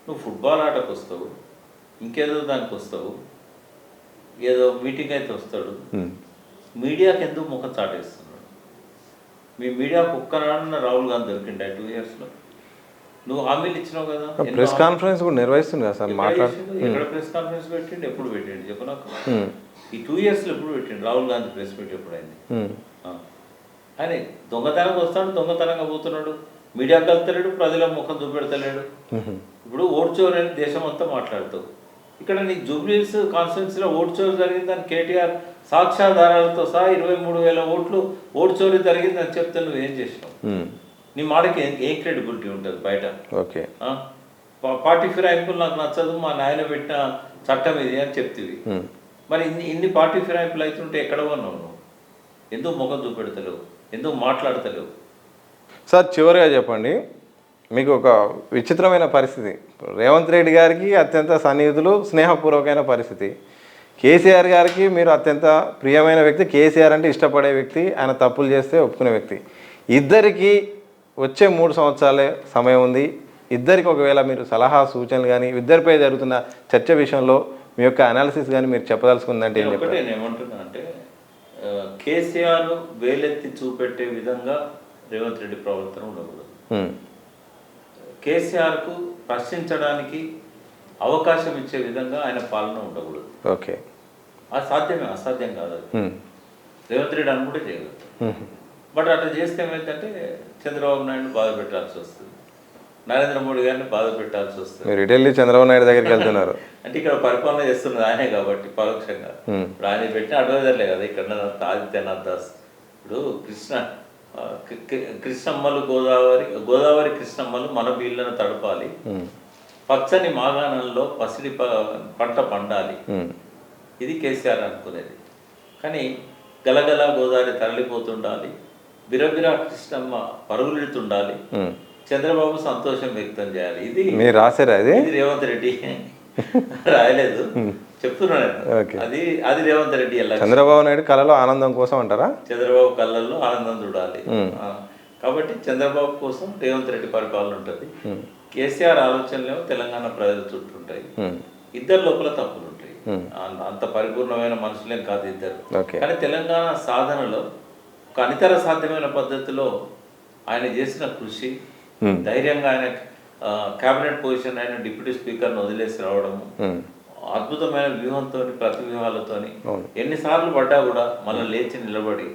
నువ్వు ఫుట్బాల్ ఆటకు వస్తావు, ఇంకేదో దానికి వస్తావు, ఏదో మీటింగ్ అయితే వస్తాడు, మీడియాకి ఎందుకు ముఖం చాటేస్తున్నాడు? మీ మీడియాకు ఒక్కనాడన్న రాహుల్ గాంధీ దొరికిండ 2 yearsలో? నువ్వు హామీలు ఇచ్చినావు కదా. ప్రెస్ కాన్ఫరెన్స్ కూడా నిర్వహిస్తుంది కదా సార్, ఎక్కడ ప్రెస్ కాన్ఫరెన్స్ పెట్టిండు, ఎప్పుడు పెట్టిండు చెప్పు నాకు. ఈ 2 yearsలో ఎప్పుడు పెట్టిండు రాహుల్ గాంధీ ప్రెస్ మీట్ ఎప్పుడైంది? ఆయన దొంగతనంగా వస్తాడు, దొంగతనంగా పోతున్నాడు, మీడియాకి వెళ్తలేడు, ప్రజల ముఖం చూపెడతలేడు. ఇప్పుడు ఓట్ చోరీ అని దేశం అంతా మాట్లాడుతావు. ఇక్కడ నీ జూబ్లీహిల్స్ కాన్స్టిట్యున్సీలో ఓట్ చోరీ జరిగిందని కేటీఆర్ సాక్ష్యాధారాలతో సహా 23,000 ఓట్లు ఓట్ చోరీ జరిగిందని చెప్తే నువ్వు ఏం చేసినావు? నీ మాటకి ఏం క్రెడిబిలిటీ ఉంటుంది బయట? పార్టీ ఫిరాయింపులు నాకు నచ్చదు, మా నాయన పెట్టిన చట్టం ఇది అని చెప్తివి. మరి ఇన్ని పార్టీ ఫిరాయింపులు అవుతుంటే ఎక్కడ ఉన్నావు నువ్వు? ఎందుకు ముఖం చూపెడతలేవు, ఎందుకు మాట్లాడతలేవు? సార్ చివరిగా చెప్పండి, మీకు ఒక విచిత్రమైన పరిస్థితి, రేవంత్ రెడ్డి గారికి అత్యంత సన్నిహితులు, స్నేహపూర్వకమైన పరిస్థితి, కేసీఆర్ గారికి మీరు అత్యంత ప్రియమైన వ్యక్తి, కేసీఆర్ అంటే ఇష్టపడే వ్యక్తి, ఆయన తప్పులు చేస్తే ఒప్పుకునే వ్యక్తి. ఇద్దరికి వచ్చే 3 సంవత్సరాలే సమయం ఉంది. ఇద్దరికి ఒకవేళ మీరు సలహా సూచనలు కానీ ఇద్దరిపై జరుగుతున్న చర్చ విషయంలో మీ యొక్క అనాలిసిస్ కానీ మీరు చెప్పదలుచుకుందంటే ఏం చెప్తారు? నేను ఏమంటున్నా అంటే కేసీఆర్ వేలెత్తి చూపెట్టే విధంగా రేవంత్ రెడ్డి ప్రవర్తన ఉండకూడదు. కేసీఆర్కు ప్రశ్నించడానికి అవకాశం ఇచ్చే విధంగా ఆయన పాలన ఉండకూడదు. ఓకే, అది సాధ్యమే, అసాధ్యం కాదు. అది రేవంత్ రెడ్డి అనుకుంటే చేయగలుగుతారు. బట్ అట్లా చేస్తే ఏమైందంటే చంద్రబాబు నాయుడు బాధ పెట్టాల్సి వస్తుంది, నరేంద్ర మోడీ గారిని బాధ పెట్టాల్సి వస్తుంది. మీరు ఢిల్లీ చంద్రబాబు నాయుడు దగ్గరికి వెళ్తున్నారు అంటే ఇక్కడ పరిపాలన చేస్తున్నది ఆయనే కాబట్టి పరోక్షంగా. ఇప్పుడు ఆయన పెట్టిన అడ్వైజర్లే కదా ఇక్కడ ఆదిత్యనాథ్ దాస్. ఇప్పుడు కృష్ణమ్మలు గోదావరి కృష్ణమ్మలు మన బీళ్ళను తడపాలి, పచ్చని మాగాణంలో పసిడి పంట పండాలి, ఇది కేసీఆర్ అనుకునేది. కానీ గలగల గోదావరి తరలిపోతుండాలి, బిరబిరా కృష్ణమ్మ పరుగులెడుతుండాలి, చంద్రబాబు సంతోషం వ్యక్తం చేయాలి. ఇది మీరు రాశారా? ఇది రేవంత్ రెడ్డి రాయలేదు, చెప్తున్నాను. అది రేవంత్ రెడ్డి. చంద్రబాబు నాయుడు కళలో ఆనందం కోసం అంటారా? చంద్రబాబు కళ్ళల్లో ఆనందం చూడాలి. కాబట్టి చంద్రబాబు కోసం రేవంత్ రెడ్డి పరిపాలన ఉంటుంది. కేసీఆర్ ఆలోచనలేమో తెలంగాణ ప్రజల చుట్టూ ఉంటాయి. ఇద్దరు లోపల తప్పులు ఉంటాయి, అంత పరిపూర్ణమైన మనుషులేం కాదు ఇద్దరు. కానీ తెలంగాణ సాధనలో ఒక అనితర సాధ్యమైన పద్ధతిలో ఆయన చేసిన కృషి, ధైర్యంగా ఆయన కేబినెట్ పొజిషన్ అయిన డిప్యూటీ స్పీకర్ను వదిలేసి రావడము, అద్భుతమైన వ్యూహంతో ప్రతి వ్యూహాలతో ఎన్నిసార్లు పడ్డా కూడా మళ్ళీ లేచి నిలబడి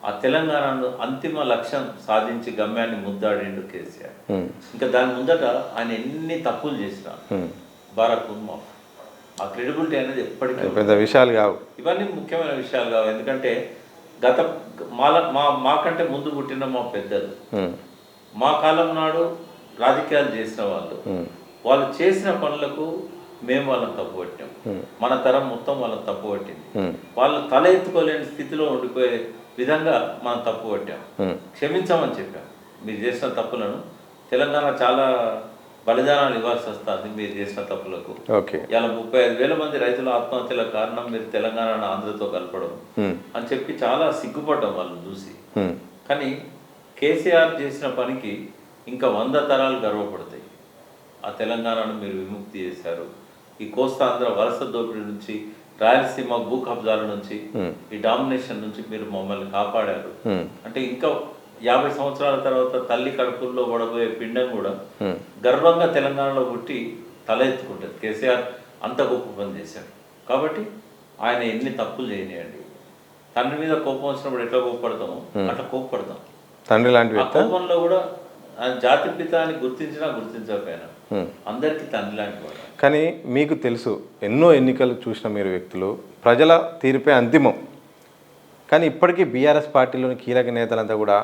ఆ తెలంగాణను అంతిమ లక్ష్యం సాధించి గమ్యాన్ని ముద్దాడిండు కేసీఆర్. ఇంకా దాని ముందట ఆయన ఎన్ని తప్పులు చేసినా బారాక్ మాఫ్, ఆ క్రెడిబిలిటీ అనేది ఎప్పటికీ పెద్ద విషయాలు కావు, ఇవన్నీ ముఖ్యమైన విషయాలు కావు. ఎందుకంటే మాకంటే ముందు పుట్టిన మా పెద్దలు, మా కాలం నాడు రాజకీయాలు చేసిన వాళ్ళు చేసిన పనులకు మేము వాళ్ళని తప్పుపట్టాం, మన తరం మొత్తం వాళ్ళని తప్పుపట్టింది. వాళ్ళు తల ఎత్తుకోలేని స్థితిలో ఉండిపోయే విధంగా మనం తప్పుపట్టాం. క్షమించమని చెప్పాం. మీరు చేసిన తప్పులను తెలంగాణ చాలా బలిదానాలు ఇవ్వాల్సి వస్తుంది మీరు చేసిన తప్పులకు. ఇలా 35,000 మంది రైతుల ఆత్మహత్యల కారణం మీరు తెలంగాణను ఆంధ్రతో కలపడం అని చెప్పి చాలా సిగ్గుపడ్డాం వాళ్ళని చూసి. కానీ కేసీఆర్ చేసిన పనికి ఇంకా 100 తరాలు గర్వపడతాయి. ఆ తెలంగాణను మీరు విముక్తి చేశారు. ఈ కోస్తాంధ్ర వలస దోపిడీ నుంచి, రాయలసీమ భూ కబ్జాల నుంచి, ఈ డామినేషన్ నుంచి మీరు మమ్మల్ని కాపాడారు. అంటే ఇంకా 50 సంవత్సరాల తర్వాత తల్లి కడుపుల్లో పడబోయే పిండం కూడా గర్వంగా తెలంగాణలో పుట్టి తల ఎత్తుకుంటుంది. కేసీఆర్ అంత గొప్ప పని చేశాడు. కాబట్టి ఆయన ఎన్ని తప్పులు చేయనియండి, తండ్రి మీద కోపం వచ్చినప్పుడు ఎట్లా కోప్పడతామో అట్లా కోప్పడతాం. తండ్రి లాంటి కోపంలో కూడా ఆయన జాతి పిత అని గుర్తించినా గుర్తించకపోయినా అందరికీ తండ్రి లాంటి వాడు. కానీ మీకు తెలుసు, ఎన్నో ఎన్నికలు చూసిన మీరు వ్యక్తులు, ప్రజల తీర్పే అంతిమం. కానీ ఇప్పటికీ బీఆర్ఎస్ పార్టీలోని కీలక నేతలంతా కూడా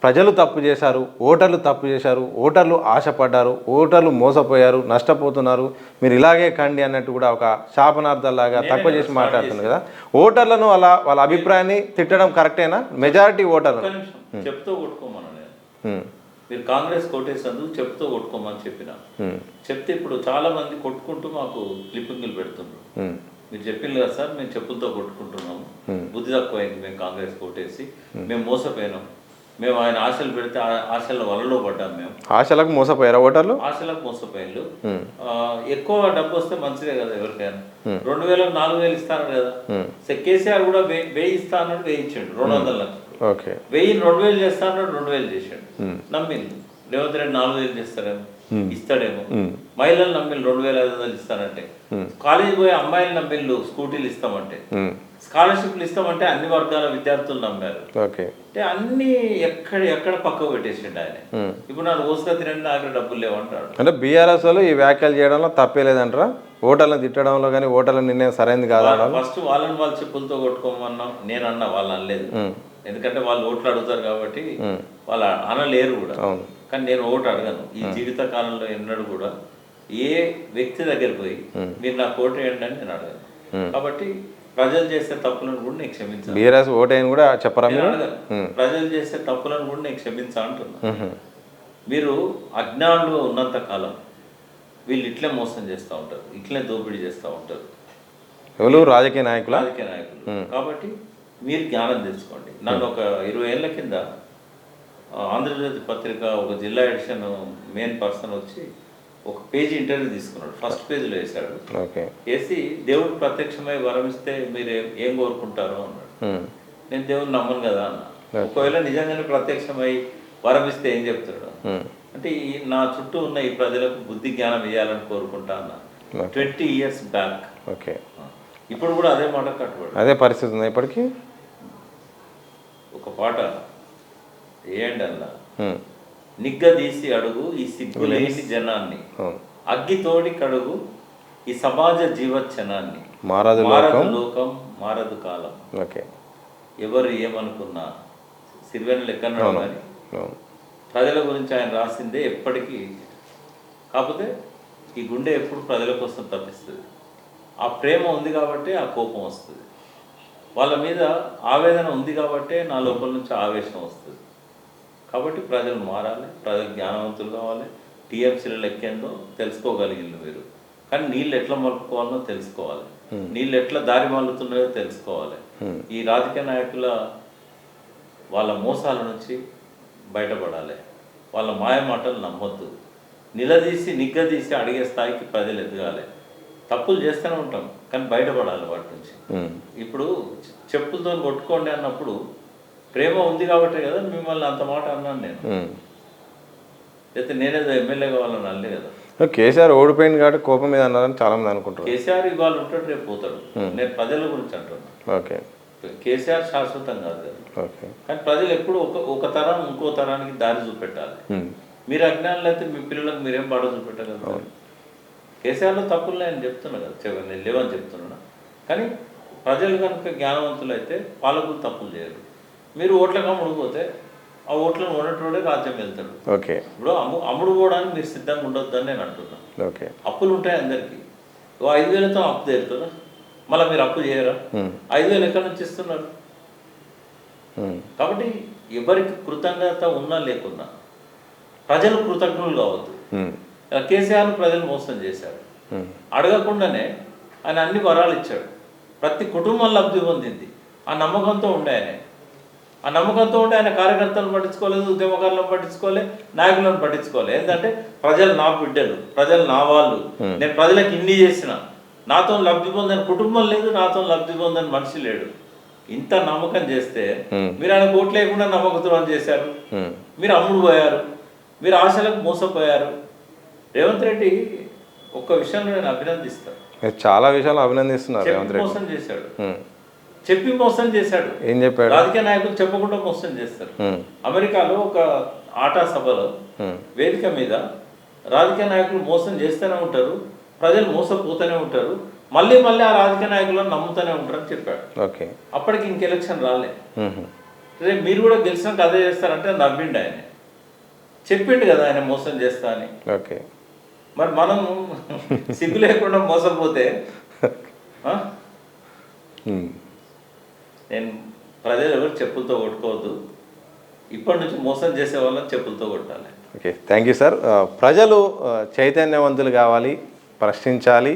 ప్రజలు తప్పు చేశారు, ఓటర్లు తప్పు చేశారు, ఓటర్లు ఆశపడ్డారు, ఓటర్లు మోసపోయారు, నష్టపోతున్నారు, మీరు ఇలాగే కండి అన్నట్టు కూడా ఒక శాపనార్థాలాగా తక్కువ చేసి మాట్లాడుతున్నారు కదా. ఓటర్లను అలా వాళ్ళ అభిప్రాయాన్ని తిట్టడం కరెక్టేనా? మెజారిటీ ఓటర్లు చెప్తూ కొట్టుకోమన్నా నేను, మీరు కాంగ్రెస్ కొట్టేసినందుకు చెప్తూ కొట్టుకోమని చెప్పిన. చెప్తే ఇప్పుడు చాలా మంది కొట్టుకుంటూ మాకు క్లిప్పింగ్లు పెడుతున్నారు. మీరు చెప్పింది కదా సార్, మేము చెప్పులతో కొట్టుకుంటున్నాము, బుద్ధి తక్కువైంది, మేము కాంగ్రెస్ కొట్టేసి మేము మోసపోయినాం, మేము ఆయన ఆశలు పెడితే ఆశల వలలో పడ్డాం, మేము ఆశలకు మోసపోయారా ఓటర్లు? ఆశలకు మోసపోయారు. ఎక్కువ డబ్బు వస్తే మంచిదే కదా ఎవరికైనా. 2,000 4,000 ఇస్తాను కదా. కేసీఆర్ కూడా 1,000 ఇస్తా అన్నాడు, 1,000 ఇచ్చాడు. 200 లక్షలు 1,000 2,000 చేస్తా అన్నాడు, 2,000 చేశాడు. నమ్మింది రేవంత్ రెడ్డి 4,000 చేస్తాడేమో, ఇస్తాడేమో. మహిళలు నమ్మిళ్ళు 2,500 ఇస్తానంటే, కాలేజీ పోయే అమ్మాయిలు నమ్మిళ్ళు స్కూటీలు ఇస్తామంటే, స్కాలర్షిప్లు ఇస్తామంటే అన్ని వర్గాల విద్యార్థులు నమ్మారు. అంటే అన్ని ఎక్కడ పక్కకు పెట్టేసిండు ఆయన. ఇప్పుడు నాకు ఓసుగా తినండి, నాకు డబ్బులు లేవంటాడు. అంటే బీఆర్ఎస్ వాళ్ళు ఈ వ్యాఖ్యలు చేయడంలో తప్పే లేదంటారా? ఓటర్లను తిట్టడంలో కానీ ఓటర్ల నిర్ణయం సరైనది కాదా? ఫస్ట్ వాళ్ళని వాళ్ళు చెప్పులతో కొట్టుకోమన్నాం, నేను అన్నా, వాళ్ళు అనలేదు. ఎందుకంటే వాళ్ళు ఓట్లు అడుగుతారు కాబట్టి వాళ్ళు అనలేరు కూడా. కానీ నేను ఒకటి అడగను, ఈ జీవిత కాలంలో ఎన్నడూ కూడా ఏ వ్యక్తి దగ్గర పోయి మీరు నాకు ఓటు వేయండి అని నేను అడగను. కాబట్టి ప్రజలు చేసే తప్పులను కూడా నేను క్షమించాను. బీఆర్ఎస్ ఓటైన కూడా చెప్పరా నేను అడగను, ప్రజలు చేసే తప్పులను కూడా నేను క్షమించా అంటున్నా. మీరు అజ్ఞానులు ఉన్నంత కాలం వీళ్ళు ఇట్లే మోసం చేస్తూ ఉంటారు, ఇట్లే దోపిడీ చేస్తూ ఉంటారు. ఎవరు? రాజకీయ నాయకులు. రాజకీయ నాయకులు. కాబట్టి మీరు జ్ఞానం తెలుసుకోండి. నన్ను ఒక 20 ఏళ్ల కింద ఆంధ్రజ్యోతి పత్రిక ఒక జిల్లా ఎడిషన్ మెయిన్ పర్సన్ వచ్చి ఒక పేజీ ఇంటర్వ్యూ తీసుకున్నాడు. ఫస్ట్ పేజీలో వేశాడు. వేసి దేవుడు ప్రత్యక్షమై వరమిస్తే మీరు ఏం కోరుకుంటారు అన్నాడు. నేను దేవుడిని నమ్మను కదా అన్న. ఒకవేళ నిజంగానే ప్రత్యక్షమై వరమిస్తే ఏం చెప్తాడు అంటే, నా చుట్టూ ఉన్న ఈ ప్రజలకు బుద్ధి జ్ఞానం ఇవ్వాలని కోరుకుంటా అన్న. 20 years బ్యాక్. ఓకే. ఇప్పుడు కూడా అదే మాట కట్టుబడి అదే పరిస్థితి ఉంది ఇప్పటికీ. ఒక పాట ఏంటి అన్న, నిగ్గదీసి అడుగు ఈ సిగ్గులేని జనాన్ని, అగ్గితోడి కడుగు ఈ సమాజ జీవచ్చనాన్ని, మారదు లోకం మారదు కాలం. ఓకే. ఎవరు ఏమనుకున్నా సిరివెన్ లెక్కన్నాడు కానీ ప్రజల గురించి ఆయన రాసిందే ఎప్పటికీ. కాకపోతే ఈ గుండె ఎప్పుడు ప్రజల కోసం తప్పిస్తుంది. ఆ ప్రేమ ఉంది కాబట్టి ఆ కోపం వస్తుంది, వాళ్ళ మీద ఆవేదన ఉంది కాబట్టి నా లోపల నుంచి ఆవేశం వస్తుంది. కాబట్టి ప్రజలు మారాలి, ప్రజలు జ్ఞానవంతులు కావాలి. టీఎంసీలు ఎక్కేందో తెలుసుకోగలిగింది మీరు, కానీ నీళ్ళు ఎట్లా మలుపుకోవాలో తెలుసుకోవాలి, నీళ్ళు ఎట్లా దారి మలుతున్నాయో తెలుసుకోవాలి. ఈ రాజకీయ నాయకుల వాళ్ళ మోసాల నుంచి బయటపడాలి, వాళ్ళ మాయ మాటలు నమ్మొద్దు, నిలదీసి నిగ్గదీసి అడిగే స్థాయికి ప్రజలు ఎదగాలి. తప్పులు చేస్తూనే ఉంటాం కానీ బయటపడాలి వాటి నుంచి. ఇప్పుడు చెప్పులతో కొట్టుకోండి అన్నప్పుడు ప్రేమ ఉంది కాబట్టే కదా మిమ్మల్ని అంత మాట అన్నాను నేను. అయితే నేనేదో ఎమ్మెల్యే కావాలని అనలే కదా. కేసీఆర్ ఓడిపోయింది కాబట్టి కోపం మీద అన్నారని చాలా మంది అనుకుంటారు. కేసీఆర్ ఇవాళ ఉంటాడు, రేపు పోతాడు. నేను ప్రజల గురించి అంటున్నాను. ఓకే. కేసీఆర్ శాశ్వతం కాదు కదా. ఓకే. కానీ ప్రజలు ఎప్పుడు ఒక తరం ఇంకో తరానికి దారి చూపెట్టాలి. మీరు అజ్ఞానులు అయితే మీ పిల్లలకు మీరేం బాధ చూపెట్టగలుగుతారు? కేసీఆర్లో తప్పులు నేను చెప్తున్నా కదా, నేను లేవని చెప్తున్నా. కానీ ప్రజలు కనుక జ్ఞానవంతులు అయితే పాలకులు తప్పులు చేయరు. మీరు ఓట్లకు అమ్ముడుపోతే ఆ ఓట్లను ఉన్నట్టుడే రాజ్యం వెళ్తాడు. ఓకే. ఇప్పుడు అమ్ముడు పోవడానికి మీరు సిద్ధంగా ఉండొద్దని నేను అంటున్నాను. ఓకే. అప్పులు ఉంటాయి అందరికీ. 5,000తో అప్పు తీరుతుందా? మళ్ళీ మీరు అప్పు చేయరా? 5,000 ఎక్కడి నుంచి ఇస్తున్నారు? కాబట్టి ఎవరికి కృతజ్ఞత ఉన్నా లేకున్నా ప్రజలు కృతజ్ఞులు కావద్దు. కేసీఆర్ ప్రజలు మోసం చేశారు, అడగకుండానే ఆయన అన్ని వరాలు ఇచ్చాడు, ప్రతి కుటుంబం లబ్ధి పొందింది. ఆ నమ్మకంతో ఉండే ఆయన కార్యకర్తలను పట్టించుకోలేదు, ఉద్యమకారులను పట్టించుకోలే, నాయకులను పట్టించుకోలే. ఏంటంటే ప్రజలు నా బిడ్డలు, ప్రజలు నా వాళ్ళు, నేను ప్రజలకు ఇన్ని చేసిన, నాతో లబ్ధి పొందని కుటుంబం లేదు, నాతో లబ్ధి పొందని మనిషి లేడు. ఇంత నమ్మకం చేస్తే మీరు ఆయన ఓట్లు లేకుండా నమ్మకం చేశారు, మీరు అమ్ముడు పోయారు, మీరు ఆశలకు మోసపోయారు. రేవంత్ రెడ్డి ఒక్క విషయంలో నేను అభినందిస్తాను, చాలా విషయాలు అభినందిస్తున్నారు. రేవంత్ రెడ్డి మోసం చేశాడు, చెప్పి మోసం చేశాడు. ఏం చెప్పాడు? రాజకీయ నాయకులు చెప్పకుండా మోసం చేస్తారు. అమెరికాలో ఒక ఆటా సభలో వేదిక మీద రాజకీయ నాయకులు మోసం చేస్తూనే ఉంటారు, ప్రజలు మోసపోతూనే ఉంటారు, మళ్ళీ ఆ రాజకీయ నాయకులను నమ్ముతూనే ఉంటారు అని చెప్పాడు. ఓకే. అప్పటికి ఇంక ఎలక్షన్ రాలే. రేపు మీరు కూడా గెలిచినాక అదే చేస్తారంటే నవ్విండు ఆయన, చెప్పిండు కదా ఆయన మోసం చేస్తా అని. ఓకే. మరి మనం సిగ్గు లేకుండా మోసపోతే నేను ప్రజలు ఎవరు చెప్పులతో కొట్టుకోవద్దు, ఇప్పటి నుంచి మోసం చేసే వాళ్ళని చెప్పులతో కొట్టాలి. Okay, thank you sir. ప్రజలు చైతన్యవంతులు కావాలి, ప్రశ్నించాలి,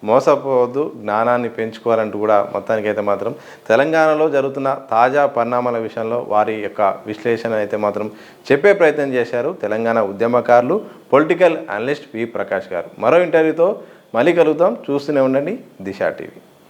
మోసపోవద్దు, జ్ఞానాన్ని పెంచుకోవాలంటూ కూడా మొత్తానికైతే మాత్రం తెలంగాణలో జరుగుతున్న తాజా పరిణామాల విషయంలో వారి యొక్క విశ్లేషణ అయితే మాత్రం చెప్పే ప్రయత్నం చేశారు తెలంగాణ ఉద్యమకారులు, పొలిటికల్ అనలిస్ట్ వి ప్రకాష్ గారు. మరో ఇంటర్వ్యూతో మళ్ళీ కలుగుతాం. చూస్తూనే ఉండండి దిశ టీవీ.